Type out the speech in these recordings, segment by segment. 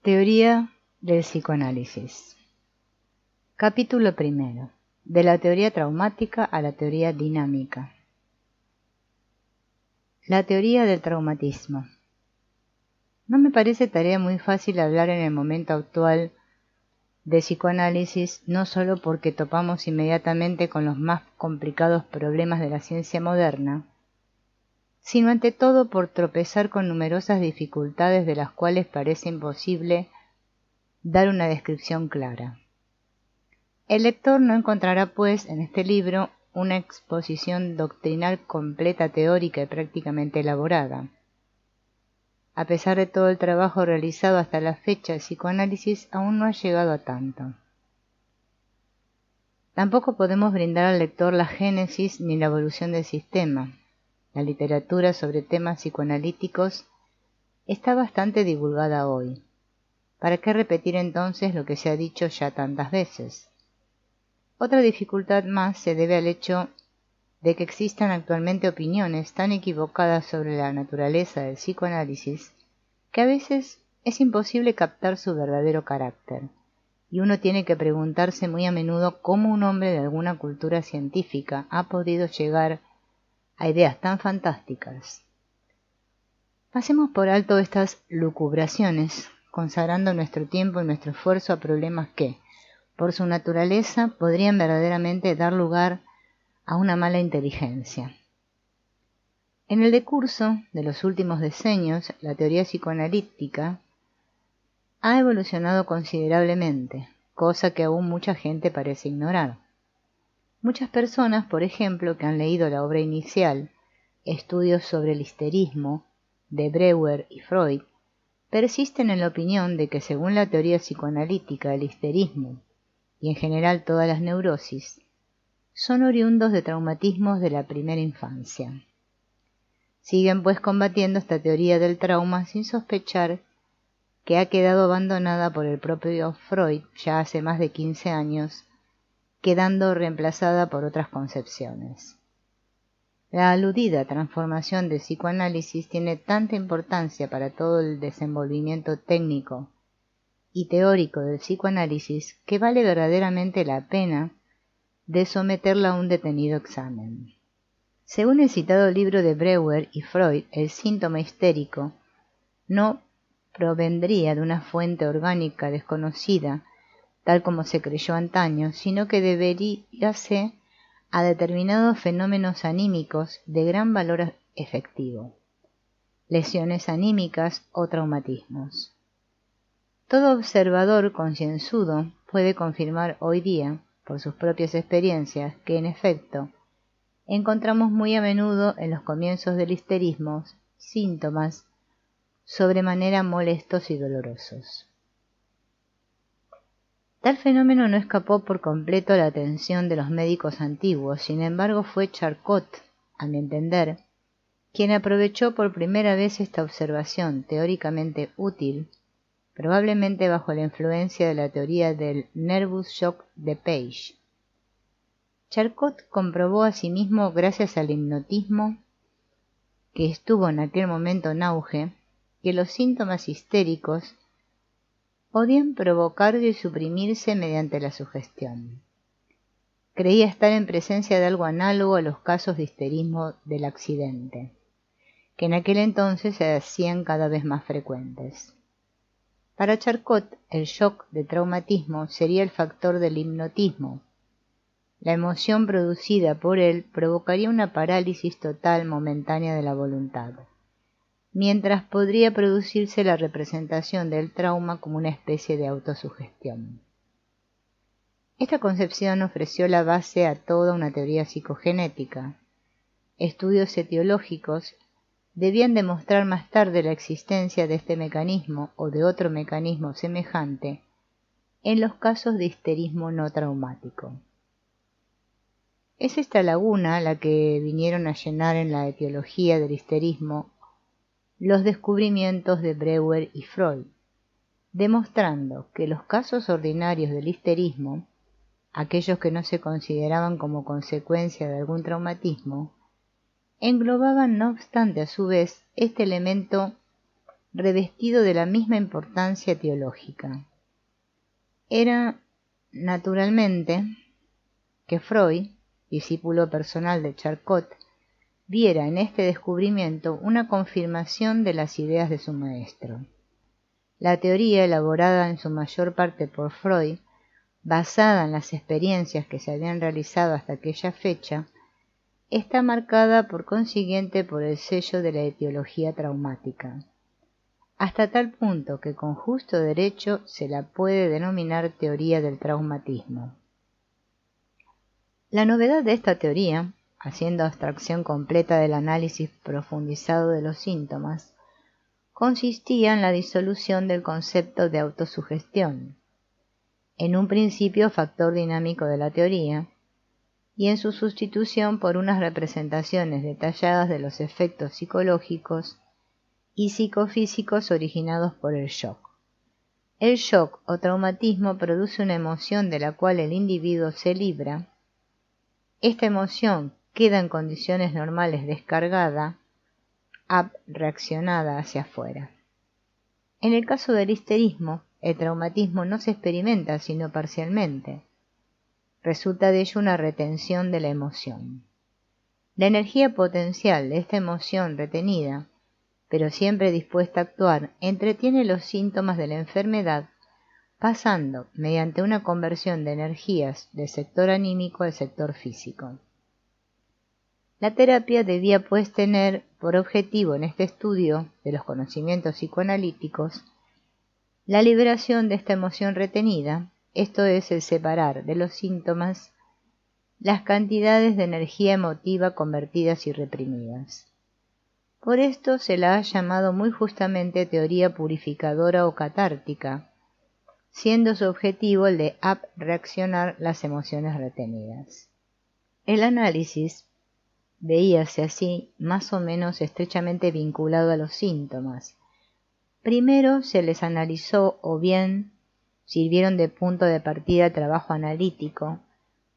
Teoría del psicoanálisis. Capítulo primero. De la teoría traumática a la teoría dinámica. La teoría del traumatismo. No me parece tarea muy fácil hablar en el momento actual de psicoanálisis, no solo porque topamos inmediatamente con los más complicados problemas de la ciencia moderna, sino ante todo por tropezar con numerosas dificultades de las cuales parece imposible dar una descripción clara. El lector no encontrará, pues, en este libro una exposición doctrinal completa, teórica y prácticamente elaborada. A pesar de todo el trabajo realizado hasta la fecha, el psicoanálisis aún no ha llegado a tanto. Tampoco podemos brindar al lector la génesis ni la evolución del sistema. La literatura sobre temas psicoanalíticos está bastante divulgada hoy. ¿Para qué repetir entonces lo que se ha dicho ya tantas veces? Otra dificultad más se debe al hecho de que existan actualmente opiniones tan equivocadas sobre la naturaleza del psicoanálisis que a veces es imposible captar su verdadero carácter, y uno tiene que preguntarse muy a menudo cómo un hombre de alguna cultura científica ha podido llegar a ideas tan fantásticas. Pasemos por alto estas lucubraciones, consagrando nuestro tiempo y nuestro esfuerzo a problemas que, por su naturaleza, podrían verdaderamente dar lugar a una mala inteligencia. En el decurso de los últimos decenios, la teoría psicoanalítica ha evolucionado considerablemente, cosa que aún mucha gente parece ignorar. Muchas personas, por ejemplo, que han leído la obra inicial, Estudios sobre el histerismo, de Breuer y Freud, persisten en la opinión de que según la teoría psicoanalítica el histerismo y en general todas las neurosis, son oriundos de traumatismos de la primera infancia. Siguen pues combatiendo esta teoría del trauma sin sospechar que ha quedado abandonada por el propio Freud ya hace más de 15 años, quedando reemplazada por otras concepciones. La aludida transformación del psicoanálisis tiene tanta importancia para todo el desenvolvimiento técnico y teórico del psicoanálisis que vale verdaderamente la pena de someterla a un detenido examen. Según el citado libro de Breuer y Freud, el síntoma histérico no provendría de una fuente orgánica desconocida, tal como se creyó antaño, sino que deberíase a determinados fenómenos anímicos de gran valor efectivo, lesiones anímicas o traumatismos. Todo observador concienzudo puede confirmar hoy día, por sus propias experiencias, que en efecto encontramos muy a menudo en los comienzos del histerismo síntomas sobremanera molestos y dolorosos. Tal fenómeno no escapó por completo a la atención de los médicos antiguos, sin embargo fue Charcot, a mi entender, quien aprovechó por primera vez esta observación teóricamente útil, probablemente bajo la influencia de la teoría del nervous shock de Page. Charcot comprobó asimismo, gracias al hipnotismo que estuvo en aquel momento en auge, que los síntomas histéricos podían provocarse y suprimirse mediante la sugestión. Creía estar en presencia de algo análogo a los casos de histerismo del accidente, que en aquel entonces se hacían cada vez más frecuentes. Para Charcot, el shock de traumatismo sería el factor del hipnotismo. La emoción producida por él provocaría una parálisis total momentánea de la voluntad, mientras podría producirse la representación del trauma como una especie de autosugestión. Esta concepción ofreció la base a toda una teoría psicogenética. Estudios etiológicos debían demostrar más tarde la existencia de este mecanismo o de otro mecanismo semejante en los casos de histerismo no traumático. Es esta laguna la que vinieron a llenar en la etiología del histerismo los descubrimientos de Breuer y Freud, demostrando que los casos ordinarios del histerismo, aquellos que no se consideraban como consecuencia de algún traumatismo, englobaban no obstante a su vez este elemento revestido de la misma importancia teológica. Era, naturalmente, que Freud, discípulo personal de Charcot, viera en este descubrimiento una confirmación de las ideas de su maestro. La teoría, elaborada en su mayor parte por Freud, basada en las experiencias que se habían realizado hasta aquella fecha, está marcada por consiguiente por el sello de la etiología traumática, hasta tal punto que con justo derecho se la puede denominar teoría del traumatismo. La novedad de esta teoría, haciendo abstracción completa del análisis profundizado de los síntomas, consistía en la disolución del concepto de autosugestión, en un principio factor dinámico de la teoría, y en su sustitución por unas representaciones detalladas de los efectos psicológicos y psicofísicos originados por el shock. El shock o traumatismo produce una emoción de la cual el individuo se libra. Esta emoción queda en condiciones normales descargada, reaccionada hacia afuera. En el caso del histerismo, el traumatismo no se experimenta sino parcialmente. Resulta de ello una retención de la emoción. La energía potencial de esta emoción retenida, pero siempre dispuesta a actuar, entretiene los síntomas de la enfermedad, pasando mediante una conversión de energías del sector anímico al sector físico. La terapia debía pues tener por objetivo en este estudio de los conocimientos psicoanalíticos la liberación de esta emoción retenida, esto es, el separar de los síntomas las cantidades de energía emotiva convertidas y reprimidas. Por esto se la ha llamado muy justamente teoría purificadora o catártica, siendo su objetivo el de reaccionar las emociones retenidas. El análisis veíase así más o menos estrechamente vinculado a los síntomas. Primero se les analizó o bien sirvieron de punto de partida al trabajo analítico,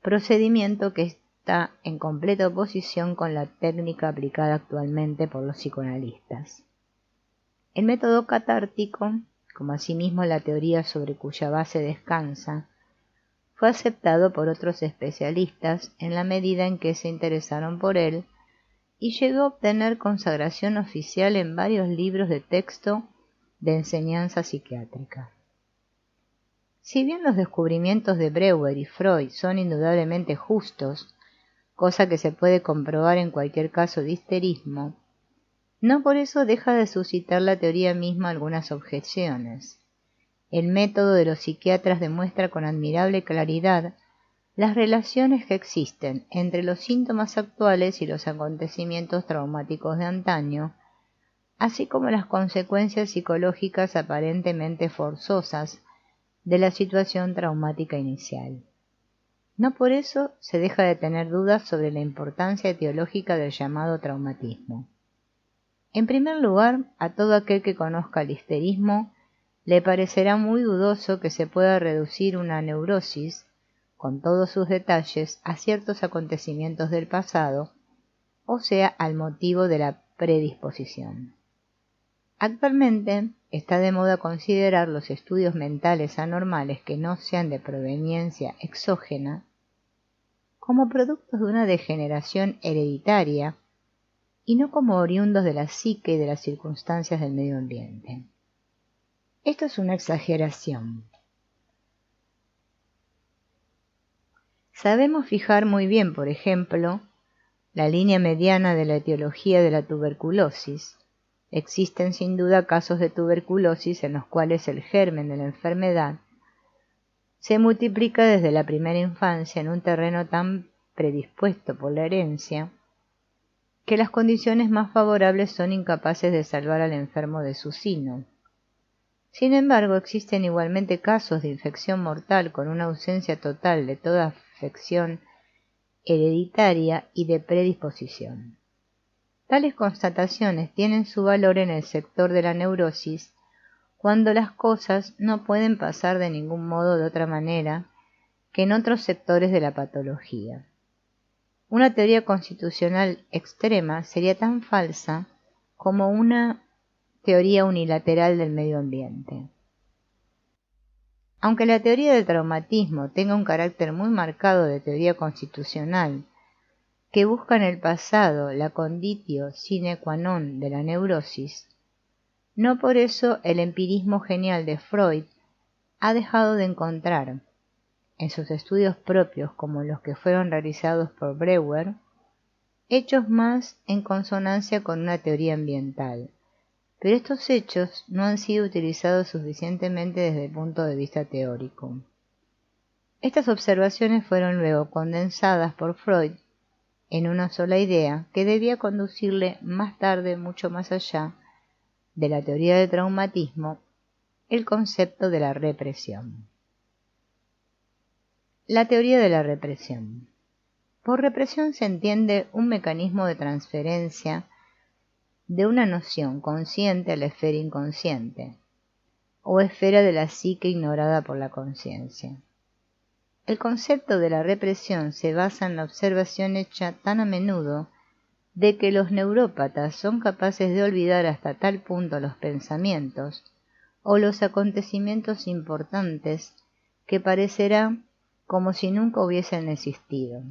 procedimiento que está en completa oposición con la técnica aplicada actualmente por los psicoanalistas. El método catártico, como asimismo la teoría sobre cuya base descansa, fue aceptado por otros especialistas en la medida en que se interesaron por él y llegó a obtener consagración oficial en varios libros de texto de enseñanza psiquiátrica. Si bien los descubrimientos de Breuer y Freud son indudablemente justos, cosa que se puede comprobar en cualquier caso de histerismo, no por eso deja de suscitar la teoría misma algunas objeciones. El método de los psiquiatras demuestra con admirable claridad las relaciones que existen entre los síntomas actuales y los acontecimientos traumáticos de antaño, así como las consecuencias psicológicas aparentemente forzosas de la situación traumática inicial. No por eso se deja de tener dudas sobre la importancia etiológica del llamado traumatismo. En primer lugar, a todo aquel que conozca el histerismo le parecerá muy dudoso que se pueda reducir una neurosis, con todos sus detalles, a ciertos acontecimientos del pasado, o sea, al motivo de la predisposición. Actualmente está de moda considerar los estudios mentales anormales que no sean de proveniencia exógena como productos de una degeneración hereditaria y no como oriundos de la psique y de las circunstancias del medio ambiente. Esto es una exageración. Sabemos fijar muy bien, por ejemplo, la línea mediana de la etiología de la tuberculosis. Existen sin duda casos de tuberculosis en los cuales el germen de la enfermedad se multiplica desde la primera infancia en un terreno tan predispuesto por la herencia que las condiciones más favorables son incapaces de salvar al enfermo de su sino. Sin embargo, existen igualmente casos de infección mortal con una ausencia total de toda afección hereditaria y de predisposición. Tales constataciones tienen su valor en el sector de la neurosis cuando las cosas no pueden pasar de ningún modo de otra manera que en otros sectores de la patología. Una teoría constitucional extrema sería tan falsa como una teoría unilateral del medio ambiente. Aunque la teoría del traumatismo tenga un carácter muy marcado de teoría constitucional, que busca en el pasado la conditio sine qua non de la neurosis, no por eso el empirismo genial de Freud ha dejado de encontrar, en sus estudios propios como los que fueron realizados por Breuer, hechos más en consonancia con una teoría ambiental. Pero estos hechos no han sido utilizados suficientemente desde el punto de vista teórico. Estas observaciones fueron luego condensadas por Freud en una sola idea que debía conducirle más tarde mucho más allá de la teoría del traumatismo, el concepto de la represión. La teoría de la represión. Por represión se entiende un mecanismo de transferencia de una noción consciente a la esfera inconsciente, o esfera de la psique ignorada por la conciencia. El concepto de la represión se basa en la observación hecha tan a menudo de que los neurópatas son capaces de olvidar hasta tal punto los pensamientos o los acontecimientos importantes que parecerá como si nunca hubiesen existido.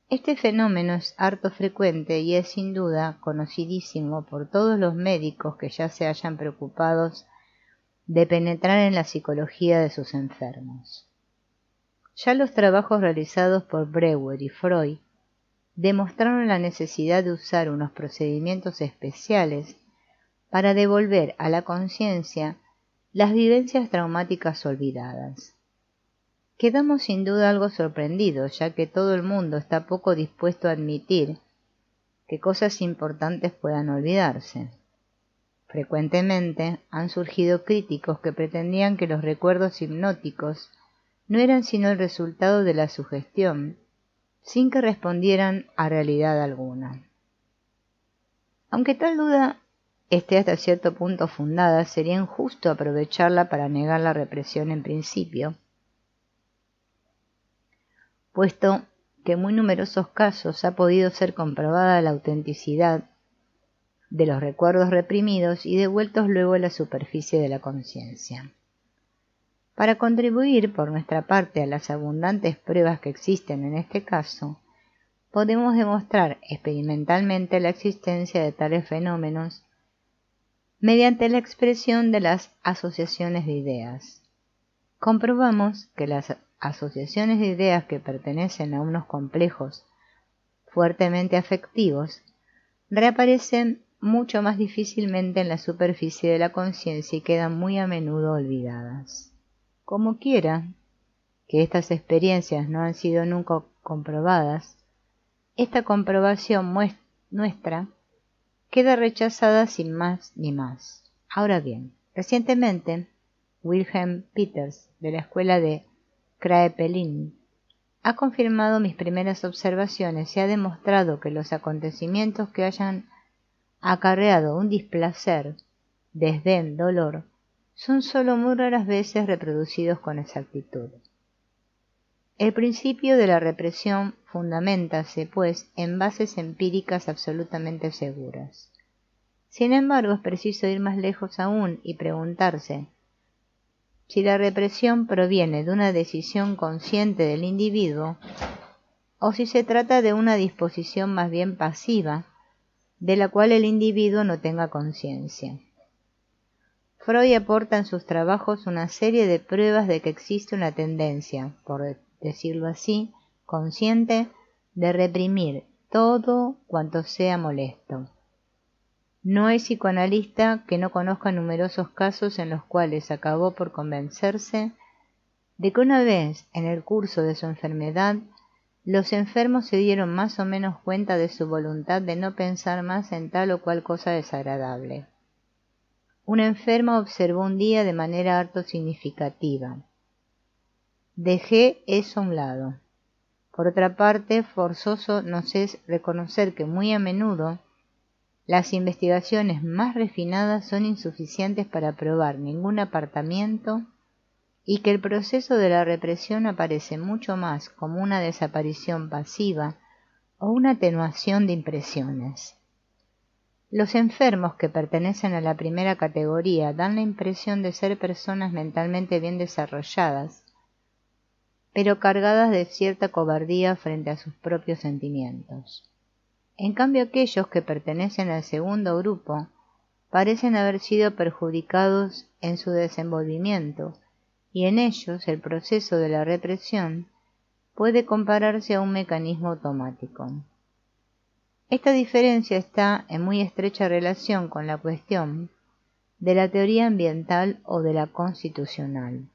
Este fenómeno es harto frecuente y es sin duda conocidísimo por todos los médicos que ya se hayan preocupado de penetrar en la psicología de sus enfermos. Ya los trabajos realizados por Breuer y Freud demostraron la necesidad de usar unos procedimientos especiales para devolver a la conciencia las vivencias traumáticas olvidadas. Quedamos sin duda algo sorprendidos, ya que todo el mundo está poco dispuesto a admitir que cosas importantes puedan olvidarse. Frecuentemente han surgido críticos que pretendían que los recuerdos hipnóticos no eran sino el resultado de la sugestión, sin que respondieran a realidad alguna. Aunque tal duda esté hasta cierto punto fundada, sería injusto aprovecharla para negar la represión en principio, puesto que en muy numerosos casos ha podido ser comprobada la autenticidad de los recuerdos reprimidos y devueltos luego a la superficie de la conciencia. Para contribuir por nuestra parte a las abundantes pruebas que existen en este caso, podemos demostrar experimentalmente la existencia de tales fenómenos mediante la expresión de las asociaciones de ideas. Comprobamos que las asociaciones de ideas que pertenecen a unos complejos fuertemente afectivos reaparecen mucho más difícilmente en la superficie de la conciencia y quedan muy a menudo olvidadas. Como quiera que estas experiencias no han sido nunca comprobadas, esta comprobación nuestra queda rechazada sin más ni más. Ahora bien, recientemente Wilhelm Peters, de la escuela de Kraepelin, ha confirmado mis primeras observaciones y ha demostrado que los acontecimientos que hayan acarreado un displacer, desdén, dolor, son sólo muy raras veces reproducidos con exactitud. El principio de la represión fundamentase, pues, en bases empíricas absolutamente seguras. Sin embargo, es preciso ir más lejos aún y preguntarse si la represión proviene de una decisión consciente del individuo o si se trata de una disposición más bien pasiva, de la cual el individuo no tenga conciencia. Freud aporta en sus trabajos una serie de pruebas de que existe una tendencia, por decirlo así, consciente, de reprimir todo cuanto sea molesto. No hay psicoanalista que no conozca numerosos casos en los cuales acabó por convencerse de que una vez en el curso de su enfermedad, los enfermos se dieron más o menos cuenta de su voluntad de no pensar más en tal o cual cosa desagradable. Una enferma observó un día de manera harto significativa: dejé eso a un lado. Por otra parte, forzoso nos es reconocer que muy a menudo las investigaciones más refinadas son insuficientes para probar ningún apartamiento y que el proceso de la represión aparece mucho más como una desaparición pasiva o una atenuación de impresiones. Los enfermos que pertenecen a la primera categoría dan la impresión de ser personas mentalmente bien desarrolladas, pero cargadas de cierta cobardía frente a sus propios sentimientos. En cambio, aquellos que pertenecen al segundo grupo parecen haber sido perjudicados en su desenvolvimiento, y en ellos el proceso de la represión puede compararse a un mecanismo automático. Esta diferencia está en muy estrecha relación con la cuestión de la teoría ambiental o de la constitucional.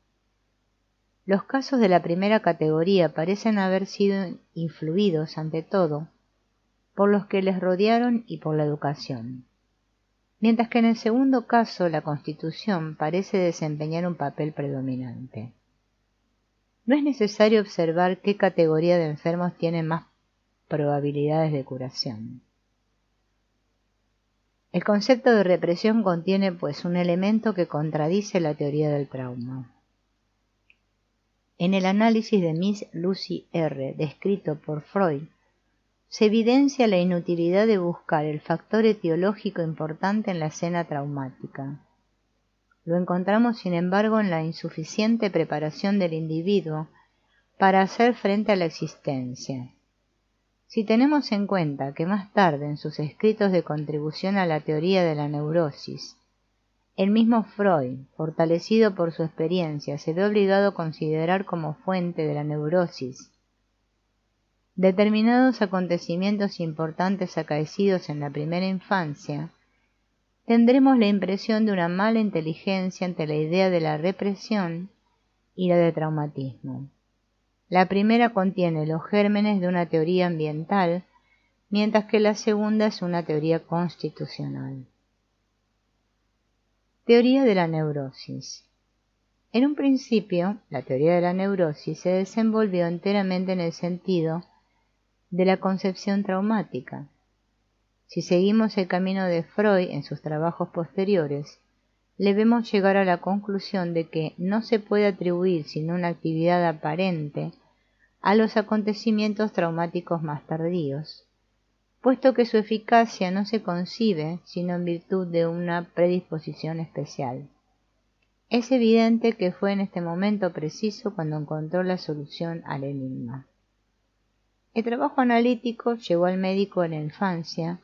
Los casos de la primera categoría parecen haber sido influidos, ante todo, por los que les rodearon y por la educación, mientras que en el segundo caso la Constitución parece desempeñar un papel predominante. No es necesario observar qué categoría de enfermos tiene más probabilidades de curación. El concepto de represión contiene, pues, un elemento que contradice la teoría del trauma. En el análisis de Miss Lucy R., descrito por Freud, se evidencia la inutilidad de buscar el factor etiológico importante en la escena traumática. Lo encontramos, sin embargo, en la insuficiente preparación del individuo para hacer frente a la existencia. Si tenemos en cuenta que más tarde, en sus escritos de contribución a la teoría de la neurosis, el mismo Freud, fortalecido por su experiencia, se ve obligado a considerar como fuente de la neurosis determinados acontecimientos importantes acaecidos en la primera infancia, tendremos la impresión de una mala inteligencia ante la idea de la represión y la de traumatismo. La primera contiene los gérmenes de una teoría ambiental, mientras que la segunda es una teoría constitucional. Teoría de la neurosis. En un principio, la teoría de la neurosis se desenvolvió enteramente en el sentido de la concepción traumática. Si seguimos el camino de Freud en sus trabajos posteriores, le vemos llegar a la conclusión de que no se puede atribuir sino una actividad aparente a los acontecimientos traumáticos más tardíos, puesto que su eficacia no se concibe sino en virtud de una predisposición especial. Es evidente que fue en este momento preciso cuando encontró la solución al enigma. El trabajo analítico llegó al médico en la infancia,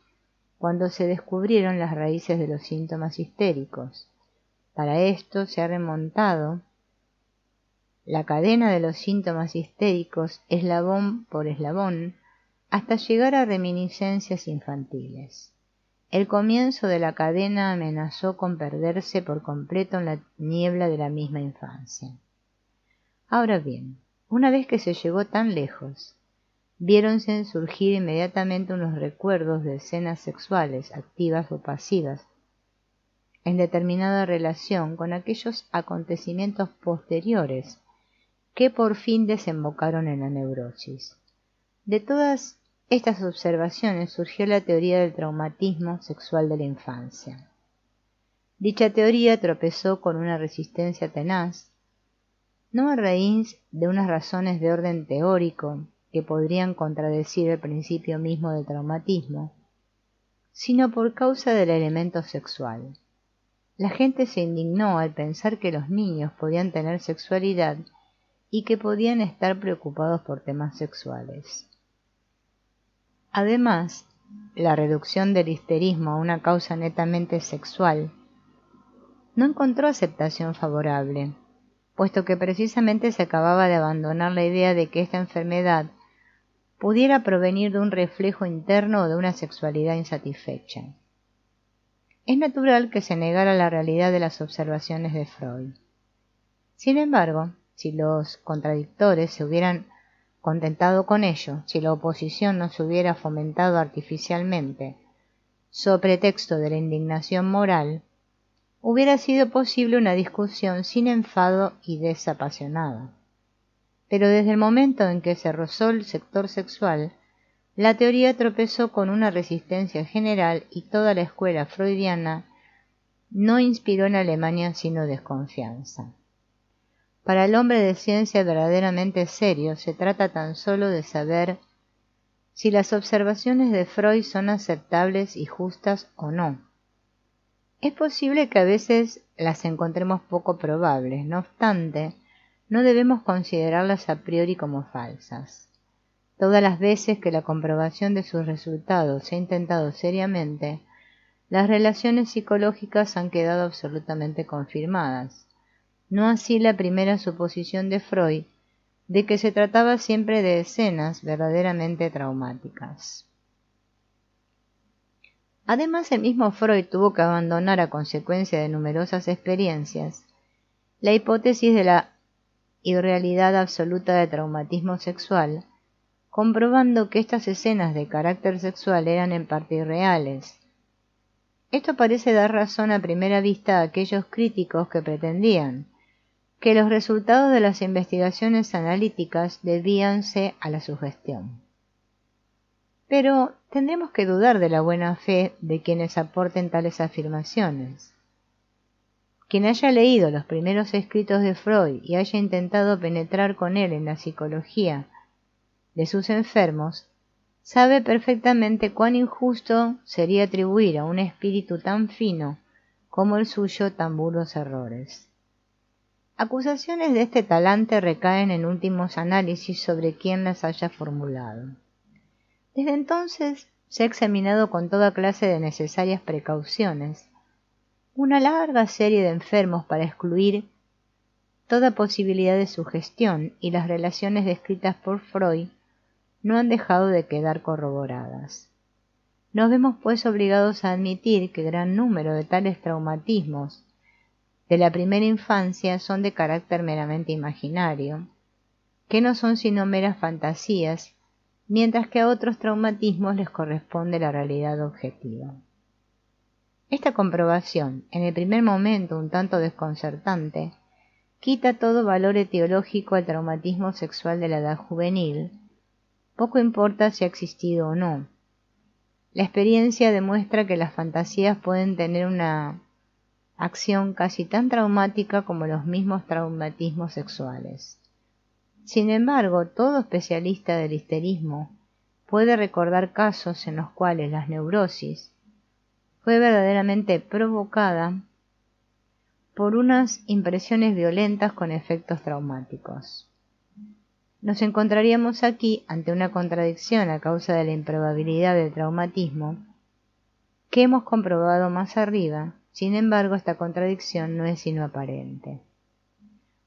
cuando se descubrieron las raíces de los síntomas histéricos. Para esto se ha remontado la cadena de los síntomas histéricos eslabón por eslabón hasta llegar a reminiscencias infantiles. El comienzo de la cadena amenazó con perderse por completo en la niebla de la misma infancia. Ahora bien, una vez que se llegó tan lejos, viéronse surgir inmediatamente unos recuerdos de escenas sexuales, activas o pasivas, en determinada relación con aquellos acontecimientos posteriores que por fin desembocaron en la neurosis. De todas estas observaciones surgió la teoría del traumatismo sexual de la infancia. Dicha teoría tropezó con una resistencia tenaz, no a raíz de unas razones de orden teórico que podrían contradecir el principio mismo del traumatismo, sino por causa del elemento sexual. La gente se indignó al pensar que los niños podían tener sexualidad y que podían estar preocupados por temas sexuales. Además, la reducción del histerismo a una causa netamente sexual no encontró aceptación favorable, puesto que precisamente se acababa de abandonar la idea de que esta enfermedad pudiera provenir de un reflejo interno o de una sexualidad insatisfecha. Es natural que se negara la realidad de las observaciones de Freud. Sin embargo, si los contradictores se hubieran contentado con ello, si la oposición no se hubiera fomentado artificialmente, sobre pretexto de la indignación moral, hubiera sido posible una discusión sin enfado y desapasionada. Pero desde el momento en que se rozó el sector sexual, la teoría tropezó con una resistencia general y toda la escuela freudiana no inspiró en Alemania sino desconfianza. Para el hombre de ciencia verdaderamente serio se trata tan solo de saber si las observaciones de Freud son aceptables y justas o no. Es posible que a veces las encontremos poco probables, no obstante, no debemos considerarlas a priori como falsas. Todas las veces que la comprobación de sus resultados se ha intentado seriamente, las relaciones psicológicas han quedado absolutamente confirmadas. No así la primera suposición de Freud, de que se trataba siempre de escenas verdaderamente traumáticas. Además, el mismo Freud tuvo que abandonar a consecuencia de numerosas experiencias la hipótesis de la irrealidad absoluta de traumatismo sexual, comprobando que estas escenas de carácter sexual eran en parte irreales. Esto parece dar razón a primera vista a aquellos críticos que pretendían que los resultados de las investigaciones analíticas debíanse a la sugestión. Pero tendremos que dudar de la buena fe de quienes aporten tales afirmaciones. Quien haya leído los primeros escritos de Freud y haya intentado penetrar con él en la psicología de sus enfermos, sabe perfectamente cuán injusto sería atribuir a un espíritu tan fino como el suyo tan burdos errores. Acusaciones de este talante recaen en últimos análisis sobre quien las haya formulado. Desde entonces se ha examinado con toda clase de necesarias precauciones una larga serie de enfermos para excluir toda posibilidad de sugestión, y las relaciones descritas por Freud no han dejado de quedar corroboradas. Nos vemos pues obligados a admitir que gran número de tales traumatismos de la primera infancia son de carácter meramente imaginario, que no son sino meras fantasías, mientras que a otros traumatismos les corresponde la realidad objetiva. Esta comprobación, en el primer momento un tanto desconcertante, quita todo valor etiológico al traumatismo sexual de la edad juvenil. Poco importa si ha existido o no. La experiencia demuestra que las fantasías pueden tener una acción casi tan traumática como los mismos traumatismos sexuales. Sin embargo, todo especialista del histerismo puede recordar casos en los cuales la neurosis fue verdaderamente provocada por unas impresiones violentas con efectos traumáticos. Nos encontraríamos aquí ante una contradicción a causa de la improbabilidad del traumatismo que hemos comprobado más arriba. Sin embargo, esta contradicción no es sino aparente.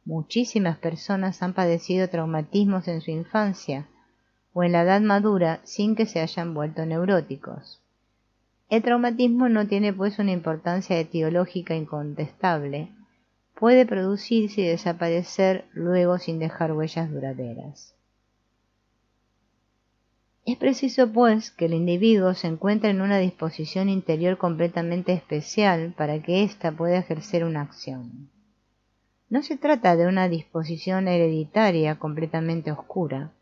Muchísimas personas han padecido traumatismos en su infancia o en la edad madura sin que se hayan vuelto neuróticos. El traumatismo no tiene pues una importancia etiológica incontestable. Puede producirse y desaparecer luego sin dejar huellas duraderas. Es preciso, pues, que el individuo se encuentre en una disposición interior completamente especial para que ésta pueda ejercer una acción. No se trata de una disposición hereditaria completamente oscura,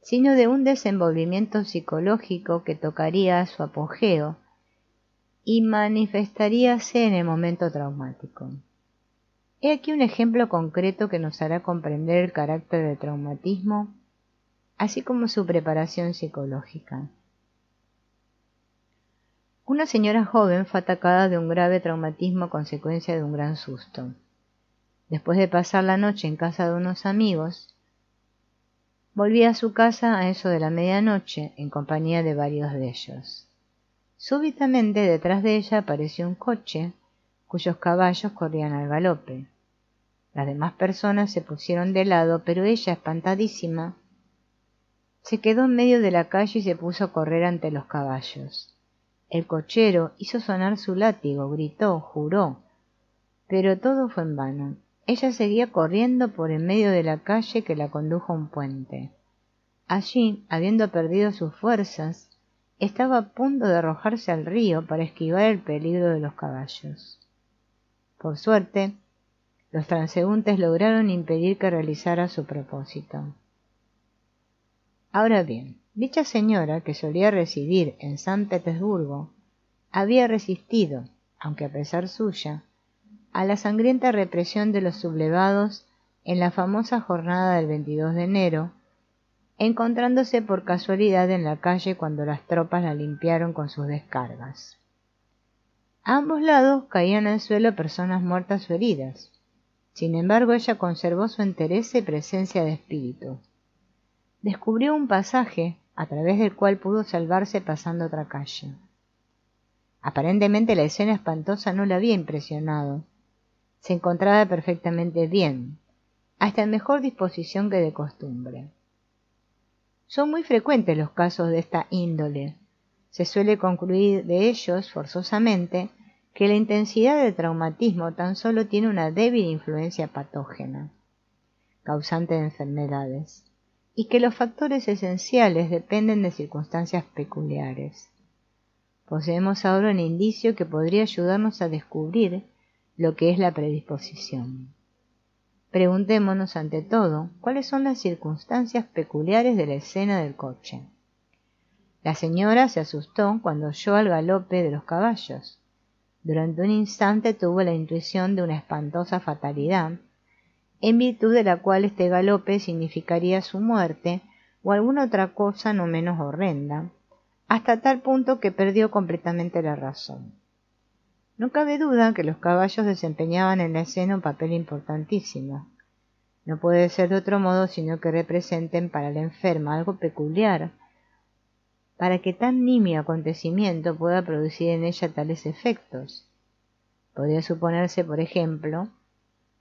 sino de un desenvolvimiento psicológico que tocaría su apogeo y manifestaríase en el momento traumático. He aquí un ejemplo concreto que nos hará comprender el carácter del traumatismo, así como su preparación psicológica. Una señora joven fue atacada de un grave traumatismo a consecuencia de un gran susto. Después de pasar la noche en casa de unos amigos, volvía a su casa a eso de la medianoche en compañía de varios de ellos. Súbitamente detrás de ella apareció un coche cuyos caballos corrían al galope. Las demás personas se pusieron de lado, pero ella, espantadísima, se quedó en medio de la calle y se puso a correr ante los caballos. El cochero hizo sonar su látigo, gritó, juró, pero todo fue en vano. Ella seguía corriendo por en medio de la calle que la condujo a un puente. Allí, habiendo perdido sus fuerzas, estaba a punto de arrojarse al río para esquivar el peligro de los caballos. Por suerte, los transeúntes lograron impedir que realizara su propósito. Ahora bien, dicha señora, que solía residir en San Petersburgo, había resistido, aunque a pesar suya, a la sangrienta represión de los sublevados en la famosa jornada del 22 de enero, encontrándose por casualidad en la calle cuando las tropas la limpiaron con sus descargas. A ambos lados caían al suelo personas muertas o heridas. Sin embargo, ella conservó su entereza y presencia de espíritu. Descubrió un pasaje a través del cual pudo salvarse pasando otra calle. Aparentemente la escena espantosa no la había impresionado. Se encontraba perfectamente bien, hasta en mejor disposición que de costumbre. Son muy frecuentes los casos de esta índole. Se suele concluir de ellos, forzosamente, que la intensidad del traumatismo tan solo tiene una débil influencia patógena, causante de enfermedades, y que los factores esenciales dependen de circunstancias peculiares. Poseemos ahora un indicio que podría ayudarnos a descubrir lo que es la predisposición. Preguntémonos ante todo, ¿cuáles son las circunstancias peculiares de la escena del coche? La señora se asustó cuando oyó al galope de los caballos. Durante un instante tuvo la intuición de una espantosa fatalidad, en virtud de la cual este galope significaría su muerte o alguna otra cosa no menos horrenda, hasta tal punto que perdió completamente la razón. No cabe duda que los caballos desempeñaban en la escena un papel importantísimo. No puede ser de otro modo sino que representen para la enferma algo peculiar, para que tan nimio acontecimiento pueda producir en ella tales efectos. Podría suponerse, por ejemplo,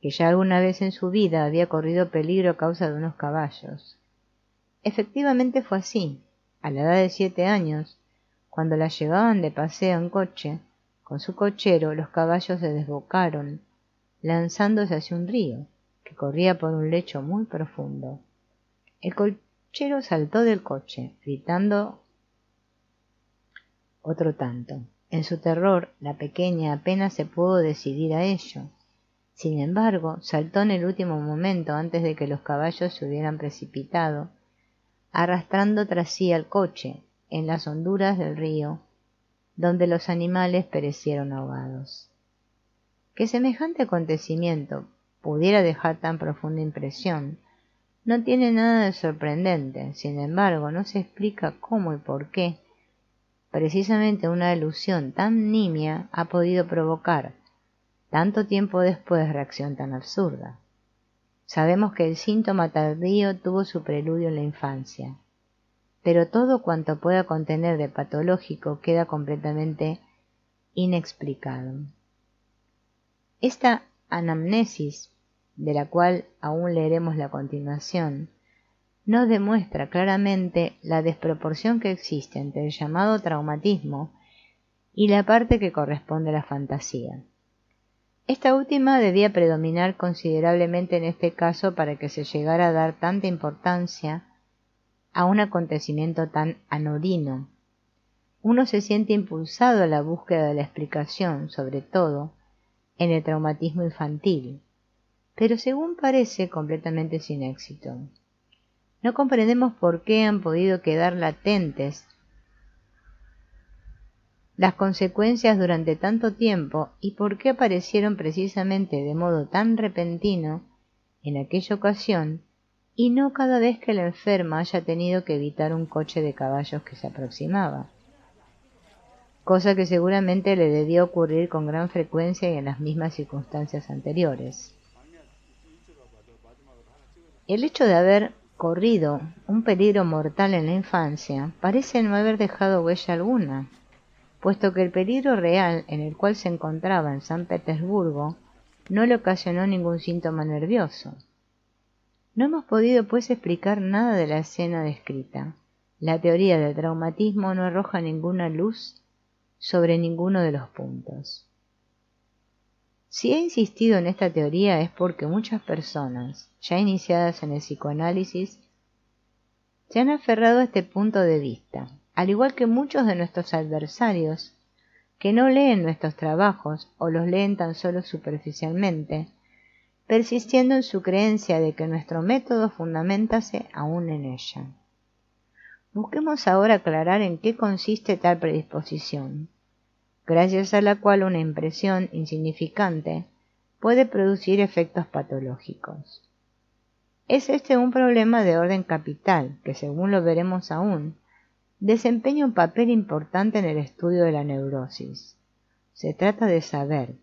que ya alguna vez en su vida había corrido peligro a causa de unos caballos. Efectivamente fue así. A la edad de 7 años, cuando la llevaban de paseo en coche, con su cochero, los caballos se desbocaron, lanzándose hacia un río, que corría por un lecho muy profundo. El cochero saltó del coche, gritando otro tanto. En su terror, la pequeña apenas se pudo decidir a ello. Sin embargo, saltó en el último momento antes de que los caballos se hubieran precipitado, arrastrando tras sí al coche en las honduras del río, donde los animales perecieron ahogados. Que semejante acontecimiento pudiera dejar tan profunda impresión no tiene nada de sorprendente. Sin embargo, no se explica cómo y por qué precisamente una alusión tan nimia ha podido provocar, tanto tiempo después, reacción tan absurda. Sabemos que el síntoma tardío tuvo su preludio en la infancia, pero todo cuanto pueda contener de patológico queda completamente inexplicado. Esta anamnesis, de la cual aún leeremos la continuación, nos demuestra claramente la desproporción que existe entre el llamado traumatismo y la parte que corresponde a la fantasía. Esta última debía predominar considerablemente en este caso para que se llegara a dar tanta importancia a un acontecimiento tan anodino. Uno se siente impulsado a la búsqueda de la explicación, sobre todo en el traumatismo infantil, pero según parece completamente sin éxito. No comprendemos por qué han podido quedar latentes las consecuencias durante tanto tiempo y por qué aparecieron precisamente de modo tan repentino en aquella ocasión y no cada vez que la enferma haya tenido que evitar un coche de caballos que se aproximaba, cosa que seguramente le debió ocurrir con gran frecuencia y en las mismas circunstancias anteriores. El hecho de haber corrido un peligro mortal en la infancia parece no haber dejado huella alguna, puesto que el peligro real en el cual se encontraba en San Petersburgo no le ocasionó ningún síntoma nervioso. No hemos podido pues explicar nada de la escena descrita. La teoría del traumatismo no arroja ninguna luz sobre ninguno de los puntos. Si he insistido en esta teoría es porque muchas personas, ya iniciadas en el psicoanálisis, se han aferrado a este punto de vista, al igual que muchos de nuestros adversarios, que no leen nuestros trabajos o los leen tan solo superficialmente, persistiendo en su creencia de que nuestro método fundamentase aún en ella. Busquemos ahora aclarar en qué consiste tal predisposición, gracias a la cual una impresión insignificante puede producir efectos patológicos. Es este un problema de orden capital que, según lo veremos aún, desempeña un papel importante en el estudio de la neurosis. Se trata de saber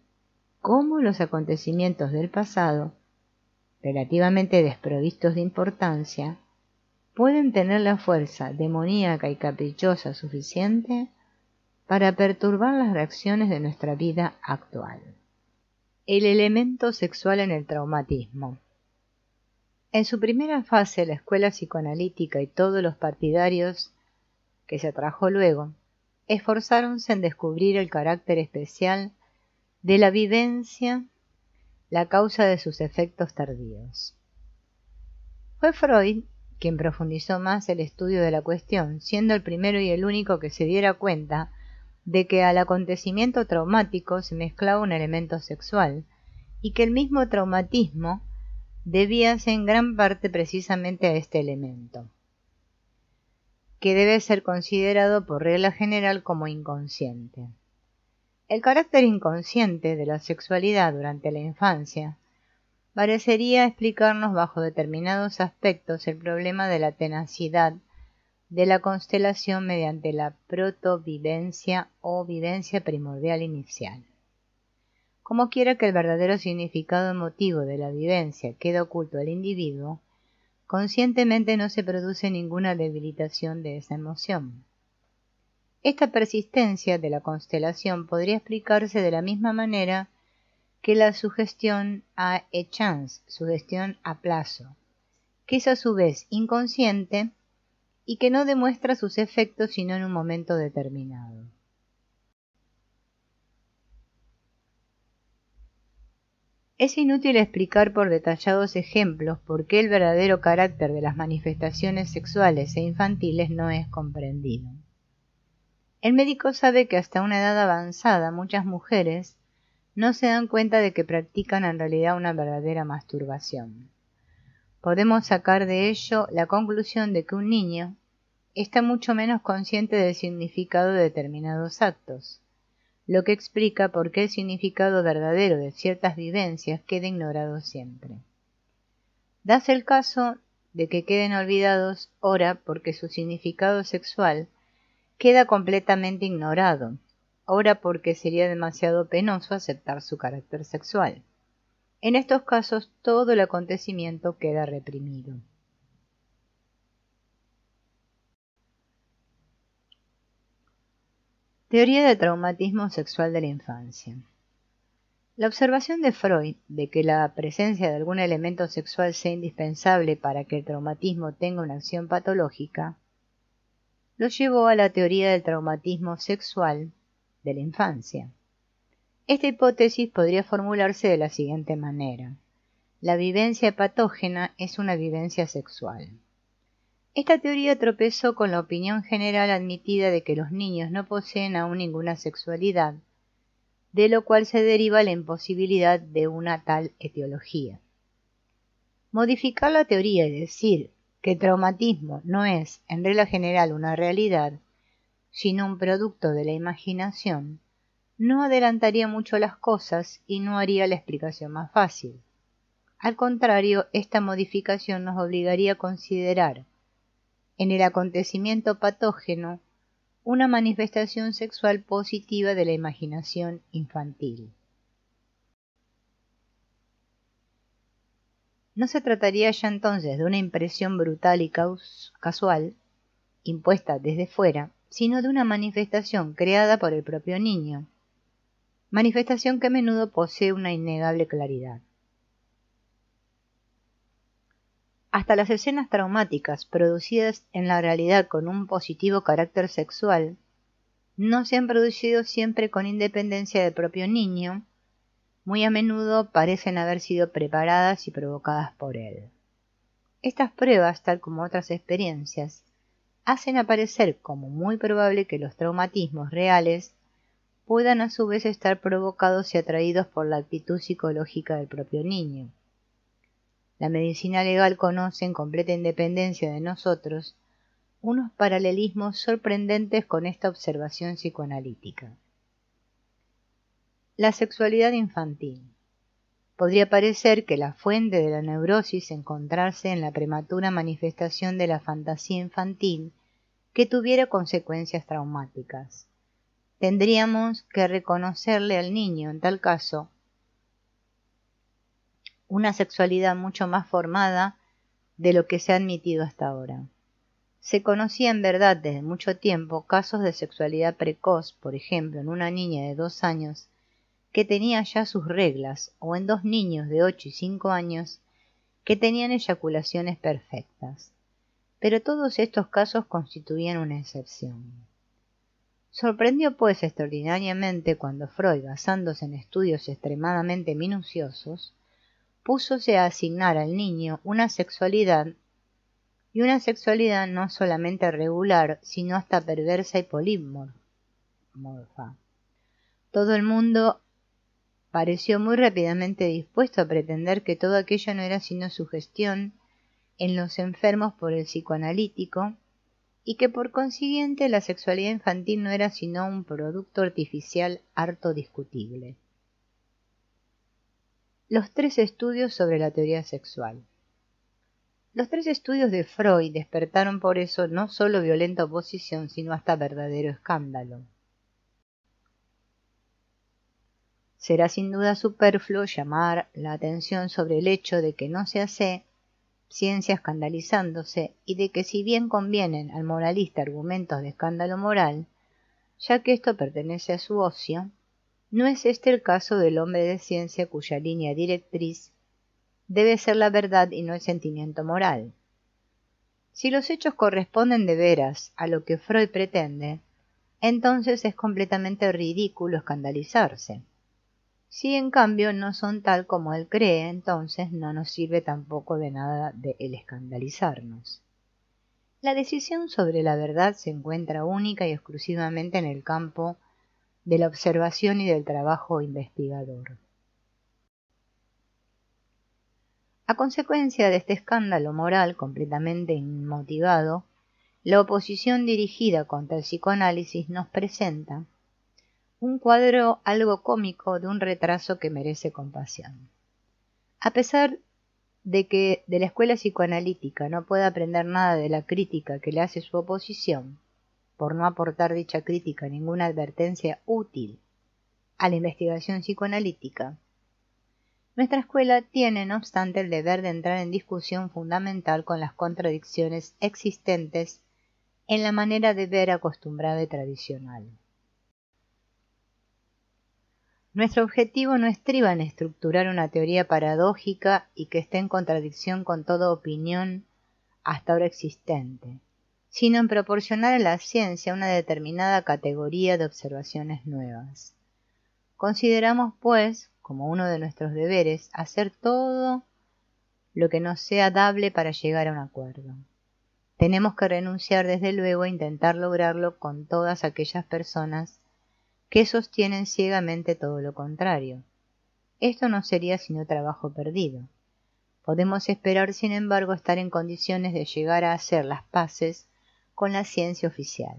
cómo los acontecimientos del pasado, relativamente desprovistos de importancia, pueden tener la fuerza demoníaca y caprichosa suficiente para perturbar las reacciones de nuestra vida actual. El elemento sexual en el traumatismo. En su primera fase, la escuela psicoanalítica y todos los partidarios que se atrajo luego, esforzáronse en descubrir el carácter especial de la vivencia, la causa de sus efectos tardíos. Fue Freud quien profundizó más el estudio de la cuestión, siendo el primero y el único que se diera cuenta de que al acontecimiento traumático se mezclaba un elemento sexual, y que el mismo traumatismo debíase en gran parte precisamente a este elemento, que debe ser considerado por regla general como inconsciente. El carácter inconsciente de la sexualidad durante la infancia parecería explicarnos bajo determinados aspectos el problema de la tenacidad de la constelación mediante la protovivencia o vivencia primordial inicial. Como quiera que el verdadero significado emotivo de la vivencia quede oculto al individuo, conscientemente no se produce ninguna debilitación de esa emoción. Esta persistencia de la constelación podría explicarse de la misma manera que la sugestión a échéance, sugestión a plazo, que es a su vez inconsciente y que no demuestra sus efectos sino en un momento determinado. Es inútil explicar por detallados ejemplos por qué el verdadero carácter de las manifestaciones sexuales e infantiles no es comprendido. El médico sabe que hasta una edad avanzada muchas mujeres no se dan cuenta de que practican en realidad una verdadera masturbación. Podemos sacar de ello la conclusión de que un niño está mucho menos consciente del significado de determinados actos, lo que explica por qué el significado verdadero de ciertas vivencias queda ignorado siempre. Dase el caso de que queden olvidados ora porque su significado sexual queda completamente ignorado, ora porque sería demasiado penoso aceptar su carácter sexual. En estos casos todo el acontecimiento queda reprimido. Teoría del traumatismo sexual de la infancia. La observación de Freud de que la presencia de algún elemento sexual sea indispensable para que el traumatismo tenga una acción patológica, lo llevó a la teoría del traumatismo sexual de la infancia. Esta hipótesis podría formularse de la siguiente manera: la vivencia patógena es una vivencia sexual. Esta teoría tropezó con la opinión general admitida de que los niños no poseen aún ninguna sexualidad, de lo cual se deriva la imposibilidad de una tal etiología. Modificar la teoría y decir que el traumatismo no es, en regla general, una realidad, sino un producto de la imaginación, no adelantaría mucho las cosas y no haría la explicación más fácil. Al contrario, esta modificación nos obligaría a considerar en el acontecimiento patógeno una manifestación sexual positiva de la imaginación infantil. No se trataría ya entonces de una impresión brutal y casual, impuesta desde fuera, sino de una manifestación creada por el propio niño, manifestación que a menudo posee una innegable claridad. Hasta las escenas traumáticas producidas en la realidad con un positivo carácter sexual no se han producido siempre con independencia del propio niño, muy a menudo parecen haber sido preparadas y provocadas por él. Estas pruebas, tal como otras experiencias, hacen aparecer como muy probable que los traumatismos reales puedan a su vez estar provocados y atraídos por la actitud psicológica del propio niño. La medicina legal conoce en completa independencia de nosotros unos paralelismos sorprendentes con esta observación psicoanalítica. La sexualidad infantil. podría parecer que la fuente de la neurosis encontrarse en la prematura manifestación de la fantasía infantil que tuviera consecuencias traumáticas. Tendríamos que reconocerle al niño, en tal caso, una sexualidad mucho más formada de lo que se ha admitido hasta ahora. Se conocía en verdad desde mucho tiempo casos de sexualidad precoz, por ejemplo, en una niña de 2 años que tenía ya sus reglas, o en 2 niños de 8 y 5 años que tenían eyaculaciones perfectas. Pero todos estos casos constituían una excepción. Sorprendió pues extraordinariamente cuando Freud, basándose en estudios extremadamente minuciosos, púsose a asignar al niño una sexualidad, y una sexualidad no solamente regular, sino hasta perversa y polímorfa. Todo el mundo pareció muy rápidamente dispuesto a pretender que todo aquello no era sino sugestión en los enfermos por el psicoanalítico, y que por consiguiente la sexualidad infantil no era sino un producto artificial harto discutible. Los 3 estudios sobre la teoría sexual. Los 3 estudios de Freud despertaron por eso no solo violenta oposición, sino hasta verdadero escándalo. Será sin duda superfluo llamar la atención sobre el hecho de que no se hace ciencia escandalizándose, y de que si bien convienen al moralista argumentos de escándalo moral, ya que esto pertenece a su ocio, no es este el caso del hombre de ciencia cuya línea directriz debe ser la verdad y no el sentimiento moral. Si los hechos corresponden de veras a lo que Freud pretende, entonces es completamente ridículo escandalizarse. Si en cambio no son tal como él cree, entonces no nos sirve tampoco de nada el escandalizarnos. La decisión sobre la verdad se encuentra única y exclusivamente en el campo de la observación y del trabajo investigador. A consecuencia de este escándalo moral completamente inmotivado, la oposición dirigida contra el psicoanálisis nos presenta un cuadro algo cómico de un retraso que merece compasión. A pesar de que de la escuela psicoanalítica no puede aprender nada de la crítica que le hace su oposición, por no aportar dicha crítica ninguna advertencia útil a la investigación psicoanalítica, nuestra escuela tiene, no obstante, el deber de entrar en discusión fundamental con las contradicciones existentes en la manera de ver acostumbrada y tradicional. Nuestro objetivo no estriba en estructurar una teoría paradójica y que esté en contradicción con toda opinión hasta ahora existente, sino en proporcionar a la ciencia una determinada categoría de observaciones nuevas. Consideramos, pues, como uno de nuestros deberes, hacer todo lo que nos sea dable para llegar a un acuerdo. Tenemos que renunciar desde luego a intentar lograrlo con todas aquellas personas que sostienen ciegamente todo lo contrario. Esto no sería sino trabajo perdido. Podemos esperar, sin embargo, estar en condiciones de llegar a hacer las paces con la ciencia oficial.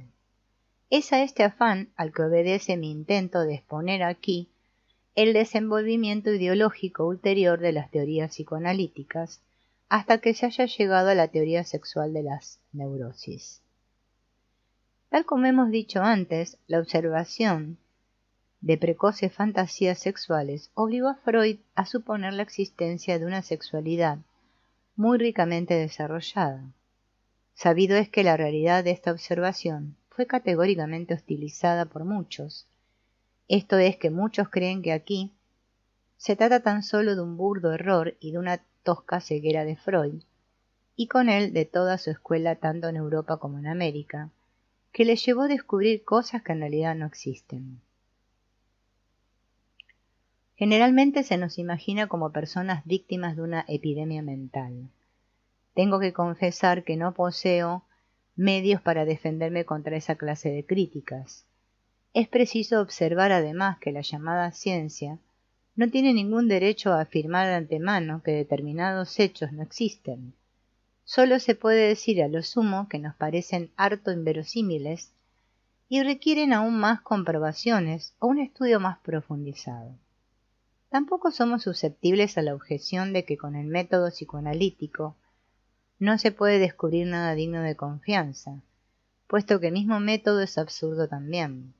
Es a este afán al que obedece mi intento de exponer aquí el desenvolvimiento ideológico ulterior de las teorías psicoanalíticas hasta que se haya llegado a la teoría sexual de las neurosis. Tal como hemos dicho antes, la observación de precoces fantasías sexuales obligó a Freud a suponer la existencia de una sexualidad muy ricamente desarrollada. Sabido es que la realidad de esta observación fue categóricamente hostilizada por muchos. Esto es que muchos creen que aquí se trata tan solo de un burdo error y de una tosca ceguera de Freud, y con él de toda su escuela tanto en Europa como en América, que le llevó a descubrir cosas que en realidad no existen. Generalmente se nos imagina como personas víctimas de una epidemia mental. Tengo que confesar que no poseo medios para defenderme contra esa clase de críticas. Es preciso observar además que la llamada ciencia no tiene ningún derecho a afirmar de antemano que determinados hechos no existen. Solo se puede decir a lo sumo que nos parecen harto inverosímiles y requieren aún más comprobaciones o un estudio más profundizado. Tampoco somos susceptibles a la objeción de que con el método psicoanalítico no se puede descubrir nada digno de confianza, puesto que el mismo método es absurdo también.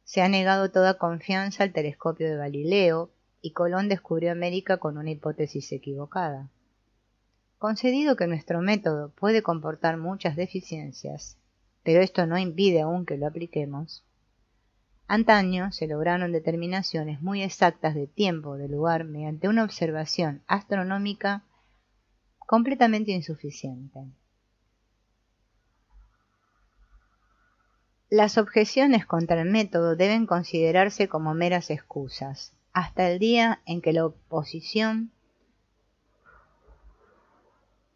Se ha negado toda confianza al telescopio de Galileo, y Colón descubrió América con una hipótesis equivocada. Concedido que nuestro método puede comportar muchas deficiencias, pero esto no impide aún que lo apliquemos. Antaño se lograron determinaciones muy exactas de tiempo, de lugar, mediante una observación astronómica completamente insuficiente. Las objeciones contra el método deben considerarse como meras excusas, hasta el día en que la oposición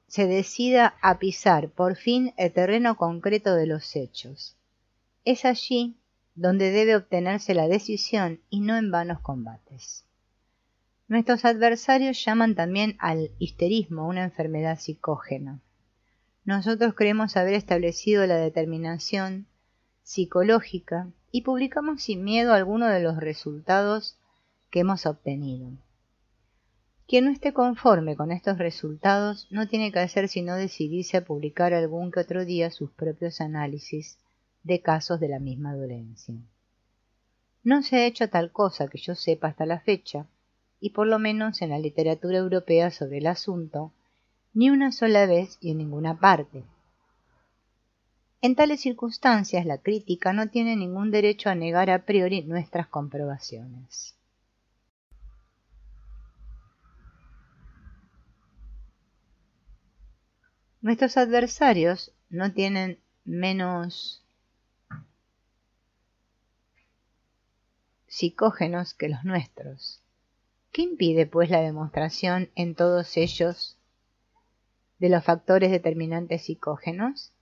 se decida a pisar por fin el terreno concreto de los hechos. Es allí donde debe obtenerse la decisión y no en vanos combates. Nuestros adversarios llaman también al histerismo una enfermedad psicógena. Nosotros creemos haber establecido la determinación psicológica y publicamos sin miedo alguno de los resultados que hemos obtenido. Quien no esté conforme con estos resultados no tiene que hacer sino decidirse a publicar algún que otro día sus propios análisis de casos de la misma dolencia. No se ha hecho tal cosa que yo sepa hasta la fecha, y por lo menos en la literatura europea sobre el asunto, ni una sola vez y en ninguna parte. En tales circunstancias la crítica no tiene ningún derecho a negar a priori nuestras comprobaciones. Nuestros adversarios no tienen menos psicógenos que los nuestros. ¿Qué impide, pues, la demostración en todos ellos de los factores determinantes psicógenos?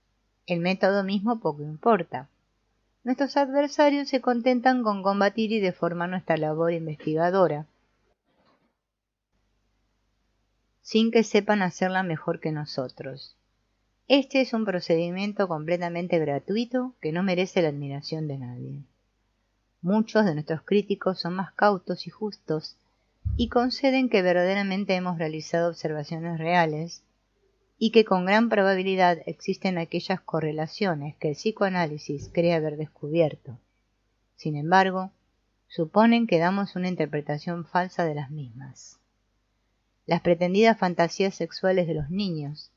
El método mismo poco importa. Nuestros adversarios se contentan con combatir y deformar nuestra labor investigadora, sin que sepan hacerla mejor que nosotros. Este es un procedimiento completamente gratuito que no merece la admiración de nadie. Muchos de nuestros críticos son más cautos y justos y conceden que verdaderamente hemos realizado observaciones reales y que con gran probabilidad existen aquellas correlaciones que el psicoanálisis cree haber descubierto. Sin embargo, suponen que damos una interpretación falsa de las mismas. Las pretendidas fantasías sexuales de los niños,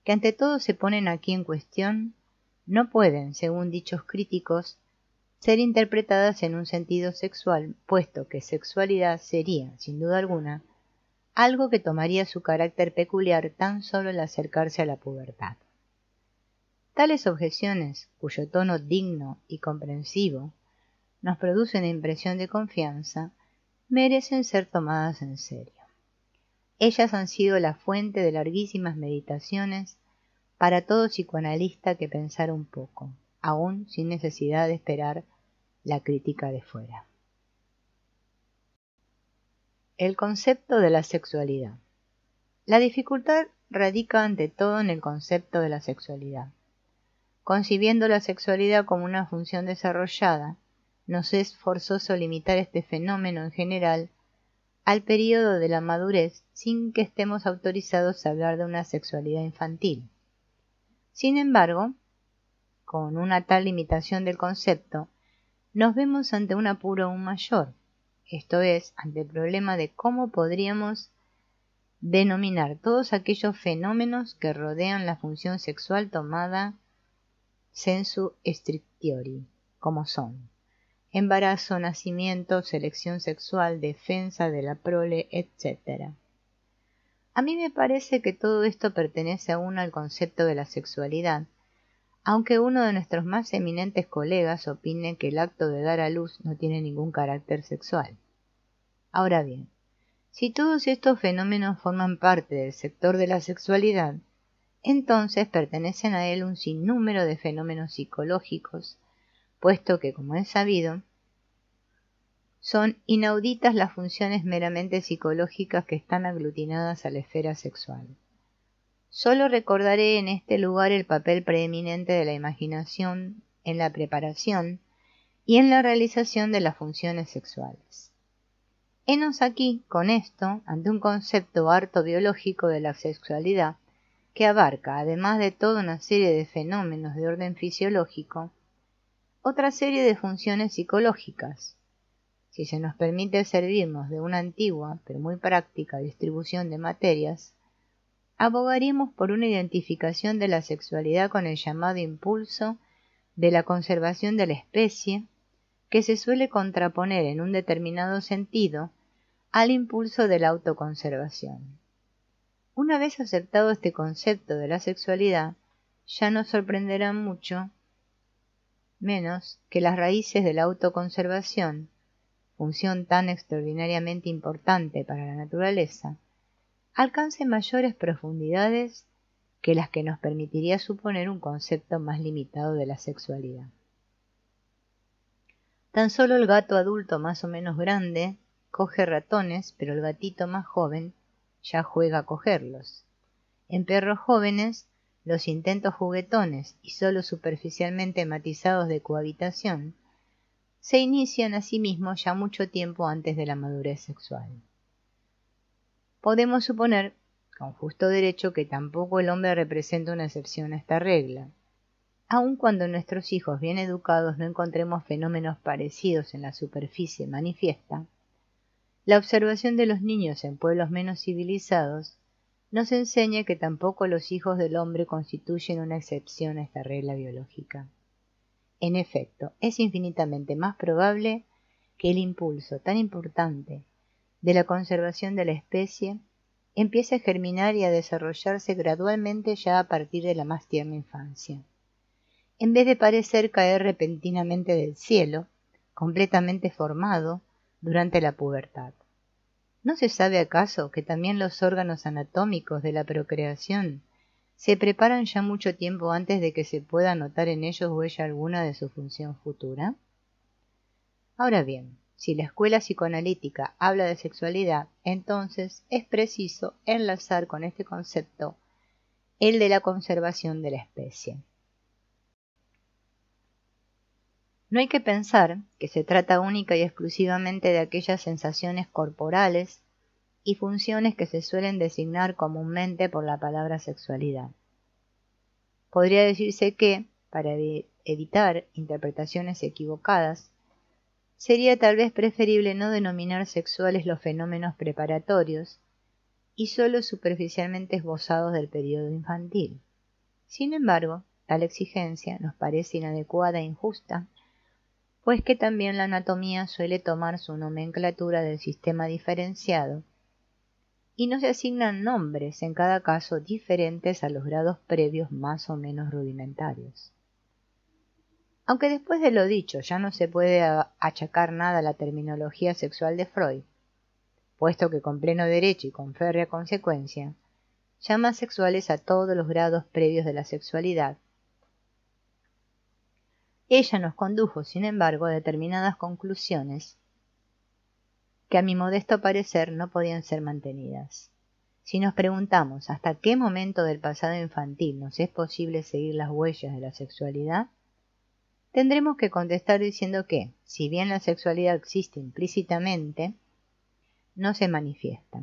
que ante todo se ponen aquí en cuestión, no pueden, según dichos críticos, ser interpretadas en un sentido sexual, puesto que sexualidad sería, sin duda alguna, algo que tomaría su carácter peculiar tan solo al acercarse a la pubertad. Tales objeciones, cuyo tono digno y comprensivo nos produce una impresión de confianza, merecen ser tomadas en serio. Ellas han sido la fuente de larguísimas meditaciones para todo psicoanalista que pensara un poco, aún sin necesidad de esperar la crítica de fuera. El concepto de la sexualidad. La dificultad radica ante todo en el concepto de la sexualidad. Concibiendo la sexualidad como una función desarrollada, nos es forzoso limitar este fenómeno en general al período de la madurez sin que estemos autorizados a hablar de una sexualidad infantil. Sin embargo, con una tal limitación del concepto, nos vemos ante un apuro aún mayor, esto es, ante el problema de cómo podríamos denominar todos aquellos fenómenos que rodean la función sexual tomada sensu strictiori, como son embarazo, nacimiento, selección sexual, defensa de la prole, etc. A mí me parece que todo esto pertenece aún al concepto de la sexualidad, aunque uno de nuestros más eminentes colegas opine que el acto de dar a luz no tiene ningún carácter sexual. Ahora bien, si todos estos fenómenos forman parte del sector de la sexualidad, entonces pertenecen a él un sinnúmero de fenómenos psicológicos, puesto que, como es sabido, son inauditas las funciones meramente psicológicas que están aglutinadas a la esfera sexual. Solo recordaré en este lugar el papel preeminente de la imaginación en la preparación y en la realización de las funciones sexuales. Henos aquí, con esto, ante un concepto harto biológico de la sexualidad, que abarca, además de toda una serie de fenómenos de orden fisiológico, otra serie de funciones psicológicas. Si se nos permite servirnos de una antigua, pero muy práctica distribución de materias, abogaríamos por una identificación de la sexualidad con el llamado impulso de la conservación de la especie, que se suele contraponer en un determinado sentido al impulso de la autoconservación. Una vez aceptado este concepto de la sexualidad, ya no sorprenderá mucho menos que las raíces de la autoconservación, función tan extraordinariamente importante para la naturaleza, alcance mayores profundidades que las que nos permitiría suponer un concepto más limitado de la sexualidad. Tan solo el gato adulto más o menos grande coge ratones, pero el gatito más joven ya juega a cogerlos. En perros jóvenes, los intentos juguetones y solo superficialmente matizados de cohabitación se inician asimismo ya mucho tiempo antes de la madurez sexual. Podemos suponer, con justo derecho, que tampoco el hombre representa una excepción a esta regla. Aun cuando nuestros hijos bien educados no encontremos fenómenos parecidos en la superficie manifiesta, la observación de los niños en pueblos menos civilizados nos enseña que tampoco los hijos del hombre constituyen una excepción a esta regla biológica. En efecto, es infinitamente más probable que el impulso tan importante de la conservación de la especie empiece a germinar y a desarrollarse gradualmente ya a partir de la más tierna infancia, en vez de parecer caer repentinamente del cielo, completamente formado durante la pubertad. ¿No se sabe acaso que también los órganos anatómicos de la procreación se preparan ya mucho tiempo antes de que se pueda notar en ellos huella alguna de su función futura? Ahora bien, si la escuela psicoanalítica habla de sexualidad, entonces es preciso enlazar con este concepto el de la conservación de la especie. No hay que pensar que se trata única y exclusivamente de aquellas sensaciones corporales y funciones que se suelen designar comúnmente por la palabra sexualidad. Podría decirse que, para evitar interpretaciones equivocadas, sería tal vez preferible no denominar sexuales los fenómenos preparatorios y solo superficialmente esbozados del periodo infantil. Sin embargo, tal exigencia nos parece inadecuada e injusta, pues que también la anatomía suele tomar su nomenclatura del sistema diferenciado y no se asignan nombres en cada caso diferentes a los grados previos más o menos rudimentarios. Aunque después de lo dicho ya no se puede achacar nada a la terminología sexual de Freud, puesto que con pleno derecho y con férrea consecuencia llama sexuales a todos los grados previos de la sexualidad, ella nos condujo, sin embargo, a determinadas conclusiones que a mi modesto parecer no podían ser mantenidas. Si nos preguntamos hasta qué momento del pasado infantil nos es posible seguir las huellas de la sexualidad, tendremos que contestar diciendo que, si bien la sexualidad existe implícitamente, no se manifiesta.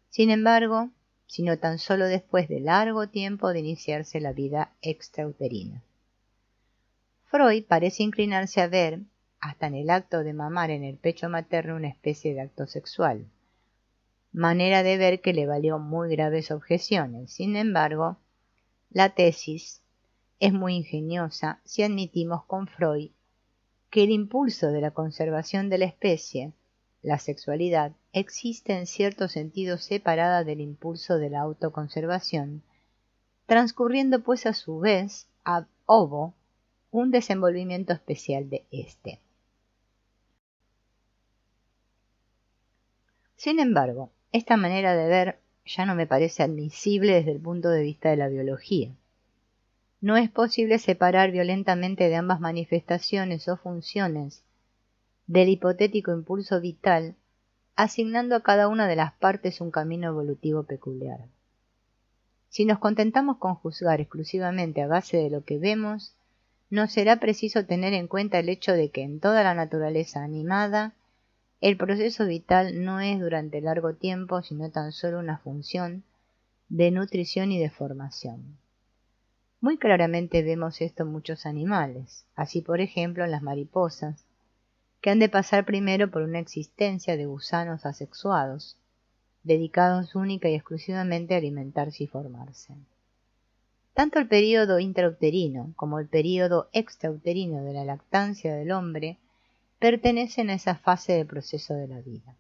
Sin embargo, sino tan solo después de largo tiempo de iniciarse la vida extrauterina. Freud parece inclinarse a ver, hasta en el acto de mamar en el pecho materno, una especie de acto sexual, manera de ver que le valió muy graves objeciones. Sin embargo, la tesis es muy ingeniosa si admitimos con Freud que el impulso de la conservación de la especie, la sexualidad, existe en cierto sentido separada del impulso de la autoconservación, transcurriendo pues a su vez ab ovo un desenvolvimiento especial de éste. Sin embargo, esta manera de ver ya no me parece admisible desde el punto de vista de la biología. No es posible separar violentamente de ambas manifestaciones o funciones del hipotético impulso vital, asignando a cada una de las partes un camino evolutivo peculiar. Si nos contentamos con juzgar exclusivamente a base de lo que vemos, nos será preciso tener en cuenta el hecho de que en toda la naturaleza animada el proceso vital no es durante largo tiempo, sino tan solo una función de nutrición y de formación. Muy claramente vemos esto en muchos animales, así por ejemplo en las mariposas, que han de pasar primero por una existencia de gusanos asexuados, dedicados única y exclusivamente a alimentarse y formarse. Tanto el período intrauterino como el período extrauterino de la lactancia del hombre pertenecen a esa fase del proceso de la vida.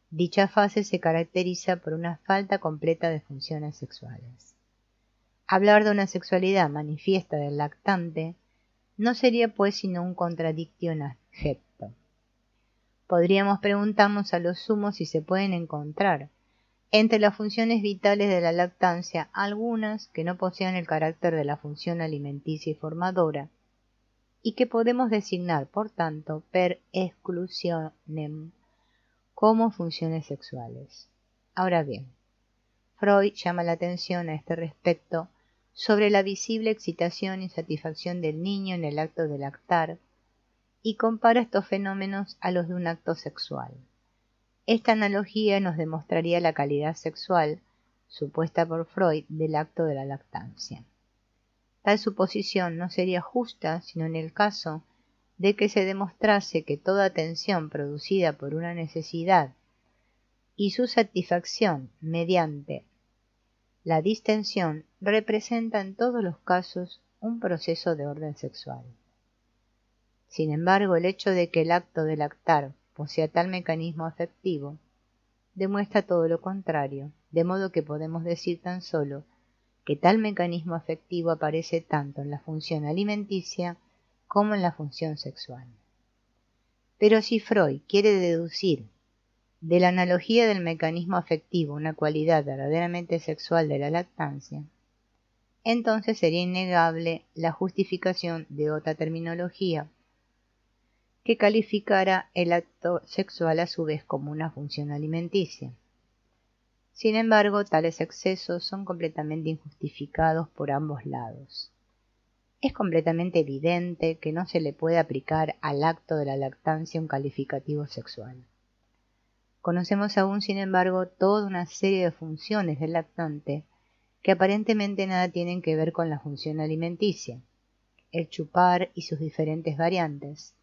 Dicha fase se caracteriza por una falta completa de funciones sexuales. Hablar de una sexualidad manifiesta del lactante no sería pues sino un contradictio in adjecto. Podríamos preguntarnos a lo sumo si se pueden encontrar entre las funciones vitales de la lactancia algunas que no posean el carácter de la función alimenticia y formadora, y que podemos designar, por tanto, per exclusionem, como funciones sexuales. Ahora bien, Freud llama la atención a este respecto sobre la visible excitación y satisfacción del niño en el acto de lactar, y compara estos fenómenos a los de un acto sexual. Esta analogía nos demostraría la calidad sexual, supuesta por Freud, del acto de la lactancia. Tal suposición no sería justa sino en el caso de que se demostrase que toda tensión producida por una necesidad y su satisfacción mediante la distensión representa en todos los casos un proceso de orden sexual. Sin embargo, el hecho de que el acto de lactar posea tal mecanismo afectivo demuestra todo lo contrario, de modo que podemos decir tan solo que tal mecanismo afectivo aparece tanto en la función alimenticia como en la función sexual. Pero si Freud quiere deducir de la analogía del mecanismo afectivo una cualidad verdaderamente sexual de la lactancia, entonces sería innegable la justificación de otra terminología que calificara el acto sexual a su vez como una función alimenticia. Sin embargo, tales excesos son completamente injustificados por ambos lados. Es completamente evidente que no se le puede aplicar al acto de la lactancia un calificativo sexual. Conocemos aún, sin embargo, toda una serie de funciones del lactante que aparentemente nada tienen que ver con la función alimenticia, el chupar y sus diferentes variantes.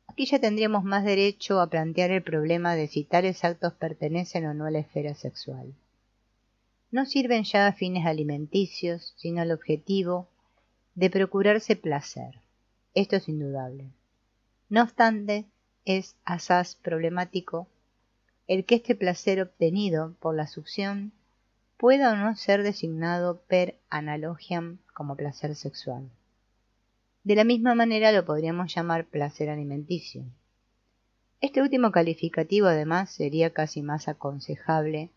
Aquí ya tendríamos más derecho a plantear el problema de si tales actos pertenecen o no a la esfera sexual. No sirven ya a fines alimenticios, sino al objetivo de procurarse placer. Esto es indudable. No obstante, es asaz problemático el que este placer obtenido por la succión pueda o no ser designado per analogiam como placer sexual. De la misma manera lo podríamos llamar placer alimenticio. Este último calificativo además sería casi más aconsejable,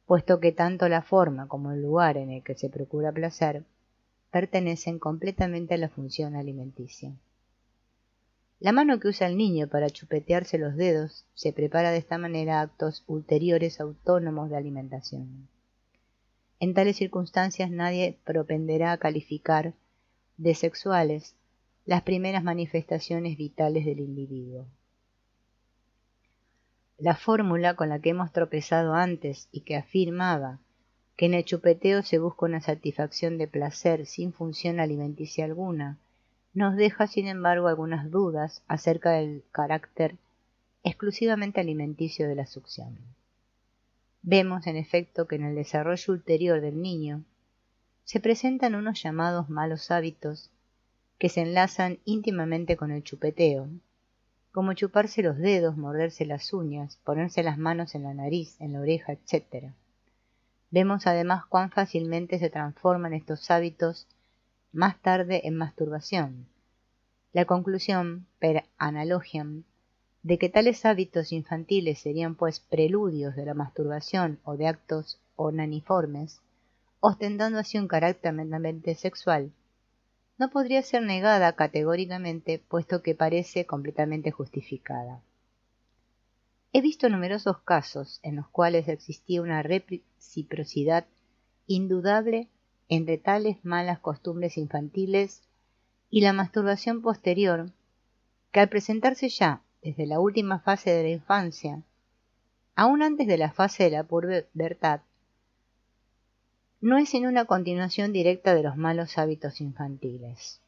puesto que tanto la forma como el lugar en el que se procura placer pertenecen completamente a la función alimenticia. La mano que usa el niño para chupetearse los dedos se prepara de esta manera actos ulteriores autónomos de alimentación. En tales circunstancias nadie propenderá a calificar de sexuales las primeras manifestaciones vitales del individuo. La fórmula con la que hemos tropezado antes y que afirmaba que en el chupeteo se busca una satisfacción de placer sin función alimenticia alguna, nos deja sin embargo algunas dudas acerca del carácter exclusivamente alimenticio de la succión. Vemos en efecto que en el desarrollo ulterior del niño se presentan unos llamados malos hábitos que se enlazan íntimamente con el chupeteo, como chuparse los dedos, morderse las uñas, ponerse las manos en la nariz, en la oreja, etc. Vemos además cuán fácilmente se transforman estos hábitos más tarde en masturbación. La conclusión, per analogiam, de que tales hábitos infantiles serían pues preludios de la masturbación o de actos onaniformes, ostentando así un carácter meramente sexual, no podría ser negada categóricamente, puesto que parece completamente justificada. He visto numerosos casos en los cuales existía una reciprocidad indudable entre tales malas costumbres infantiles y la masturbación posterior, que al presentarse ya desde la última fase de la infancia, aún antes de la fase de la pubertad, no es sino una continuación directa de los malos hábitos infantiles.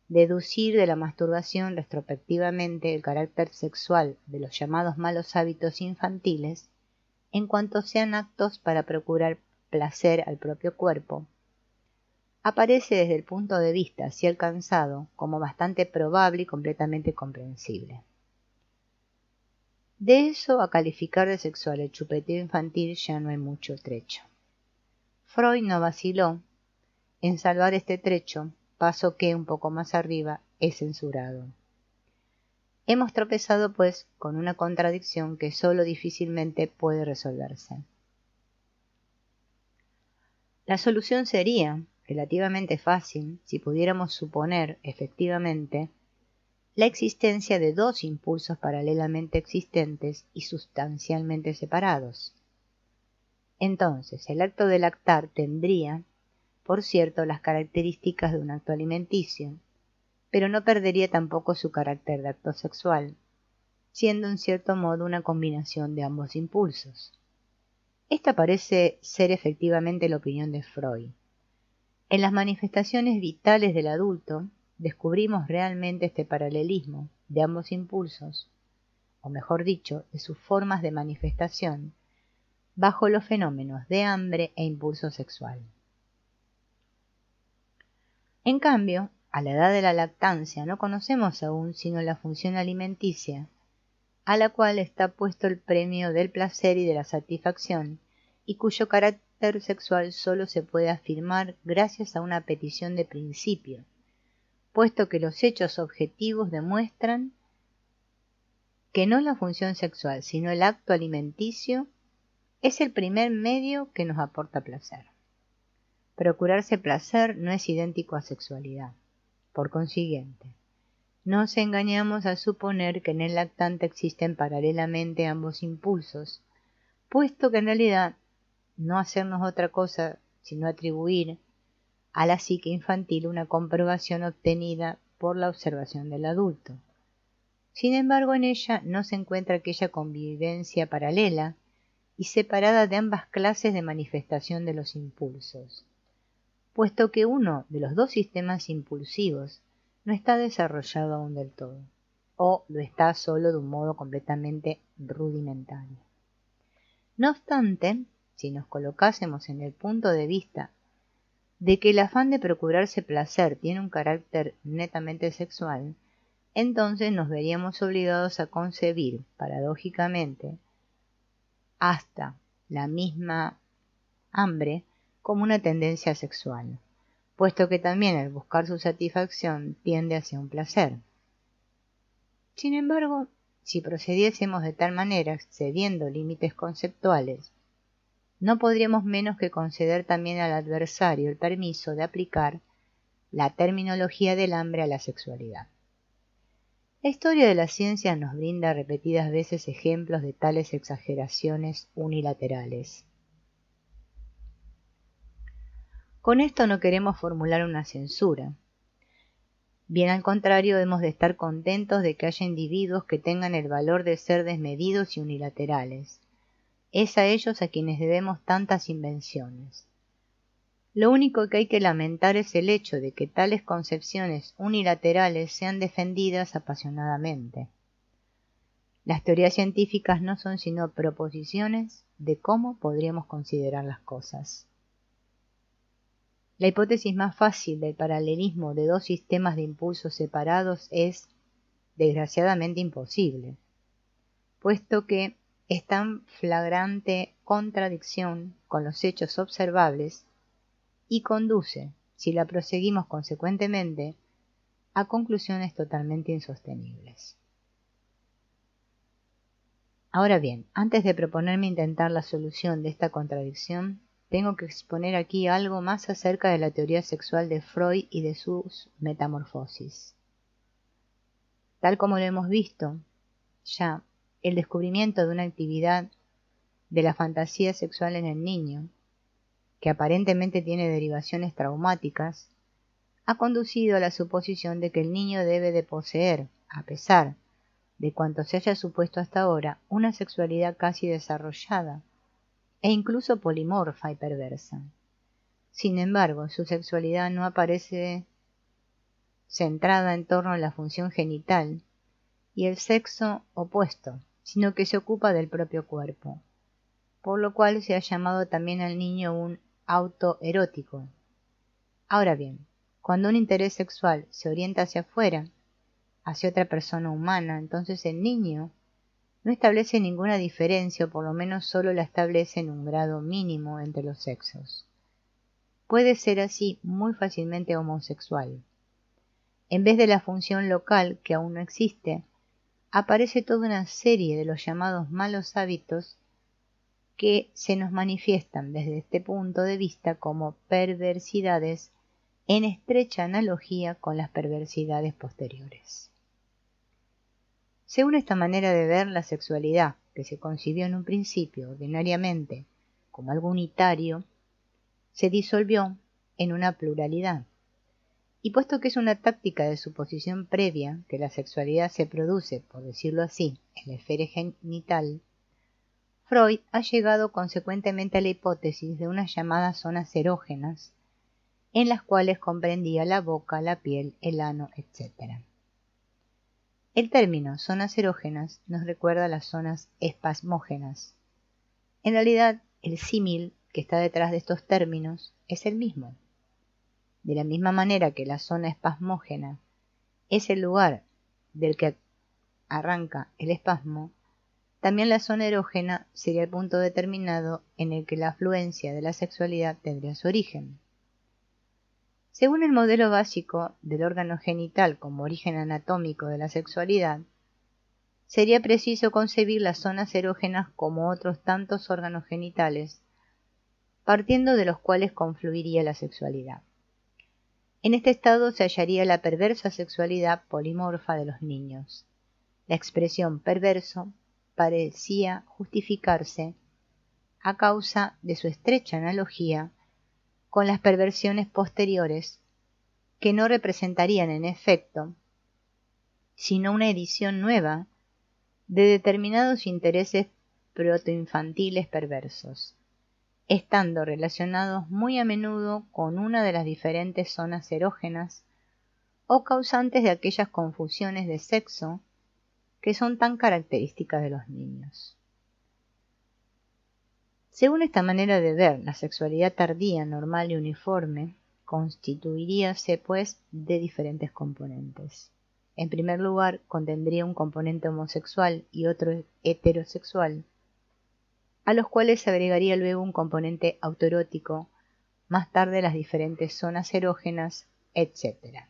Deducir de la masturbación retrospectivamente el carácter sexual de los llamados malos hábitos infantiles, en cuanto sean actos para procurar placer al propio cuerpo, aparece desde el punto de vista así alcanzado como bastante probable y completamente comprensible. De eso a calificar de sexual el chupeteo infantil ya no hay mucho trecho. Freud no vaciló en salvar este trecho, paso que, un poco más arriba, es censurado. Hemos tropezado, pues, con una contradicción que sólo difícilmente puede resolverse. La solución sería relativamente fácil si pudiéramos suponer, efectivamente, la existencia de dos impulsos paralelamente existentes y sustancialmente separados. Entonces, el acto de lactar tendría, por cierto, las características de un acto alimenticio, pero no perdería tampoco su carácter de acto sexual, siendo en cierto modo una combinación de ambos impulsos. Esta parece ser efectivamente la opinión de Freud. En las manifestaciones vitales del adulto descubrimos realmente este paralelismo de ambos impulsos, o mejor dicho, de sus formas de manifestación, bajo los fenómenos de hambre e impulso sexual. En cambio, a la edad de la lactancia no conocemos aún sino la función alimenticia, a la cual está puesto el premio del placer y de la satisfacción, y cuyo carácter sexual sólo se puede afirmar gracias a una petición de principio, puesto que los hechos objetivos demuestran que no la función sexual, sino el acto alimenticio, es el primer medio que nos aporta placer. Procurarse placer no es idéntico a sexualidad. Por consiguiente, no nos engañamos al suponer que en el lactante existen paralelamente ambos impulsos, puesto que en realidad no hacernos otra cosa sino atribuir a la psique infantil una comprobación obtenida por la observación del adulto. Sin embargo, en ella no se encuentra aquella convivencia paralela y separada de ambas clases de manifestación de los impulsos, puesto que uno de los dos sistemas impulsivos no está desarrollado aún del todo, o lo está solo de un modo completamente rudimentario. No obstante, si nos colocásemos en el punto de vista de que el afán de procurarse placer tiene un carácter netamente sexual, entonces nos veríamos obligados a concebir, paradójicamente, hasta la misma hambre como una tendencia sexual, puesto que también el buscar su satisfacción tiende hacia un placer. Sin embargo, si procediésemos de tal manera, excediendo límites conceptuales, no podríamos menos que conceder también al adversario el permiso de aplicar la terminología del hambre a la sexualidad. La historia de la ciencia nos brinda repetidas veces ejemplos de tales exageraciones unilaterales. Con esto no queremos formular una censura. Bien al contrario, hemos de estar contentos de que haya individuos que tengan el valor de ser desmedidos y unilaterales. Es a ellos a quienes debemos tantas invenciones. Lo único que hay que lamentar es el hecho de que tales concepciones unilaterales sean defendidas apasionadamente. Las teorías científicas no son sino proposiciones de cómo podríamos considerar las cosas. La hipótesis más fácil del paralelismo de dos sistemas de impulsos separados es, desgraciadamente, imposible, puesto que es tan flagrante contradicción con los hechos observables y conduce, si la proseguimos consecuentemente, a conclusiones totalmente insostenibles. Ahora bien, antes de proponerme intentar la solución de esta contradicción, tengo que exponer aquí algo más acerca de la teoría sexual de Freud y de sus metamorfosis. Tal como lo hemos visto ya, el descubrimiento de una actividad de la fantasía sexual en el niño, que aparentemente tiene derivaciones traumáticas, ha conducido a la suposición de que el niño debe de poseer, a pesar de cuanto se haya supuesto hasta ahora, una sexualidad casi desarrollada, e incluso polimorfa y perversa. Sin embargo, su sexualidad no aparece centrada en torno a la función genital y el sexo opuesto, sino que se ocupa del propio cuerpo, por lo cual se ha llamado también al niño un autoerótico. Ahora bien, cuando un interés sexual se orienta hacia afuera, hacia otra persona humana, entonces el niño no establece ninguna diferencia, o por lo menos solo la establece en un grado mínimo entre los sexos. Puede ser así muy fácilmente homosexual. En vez de la función local, que aún no existe, aparece toda una serie de los llamados malos hábitos que se nos manifiestan desde este punto de vista como perversidades en estrecha analogía con las perversidades posteriores. Según esta manera de ver la sexualidad, que se concibió en un principio ordinariamente como algo unitario, se disolvió en una pluralidad. Y puesto que es una táctica de suposición previa que la sexualidad se produce, por decirlo así, en la esfera genital, Freud ha llegado consecuentemente a la hipótesis de unas llamadas zonas erógenas, en las cuales comprendía la boca, la piel, el ano, etc. El término zonas erógenas nos recuerda a las zonas espasmógenas. En realidad, el símil que está detrás de estos términos es el mismo. De la misma manera que la zona espasmógena es el lugar del que arranca el espasmo, también la zona erógena sería el punto determinado en el que la afluencia de la sexualidad tendría su origen. Según el modelo básico del órgano genital como origen anatómico de la sexualidad, sería preciso concebir las zonas erógenas como otros tantos órganos genitales, partiendo de los cuales confluiría la sexualidad. En este estado se hallaría la perversa sexualidad polimorfa de los niños. La expresión perverso parecía justificarse a causa de su estrecha analogía con las perversiones posteriores, que no representarían en efecto sino una edición nueva de determinados intereses protoinfantiles perversos, estando relacionados muy a menudo con una de las diferentes zonas erógenas o causantes de aquellas confusiones de sexo que son tan características de los niños. Según esta manera de ver, la sexualidad tardía, normal y uniforme constituiríase, pues, de diferentes componentes. En primer lugar, contendría un componente homosexual y otro heterosexual, a los cuales se agregaría luego un componente autoerótico, más tarde las diferentes zonas erógenas, etc.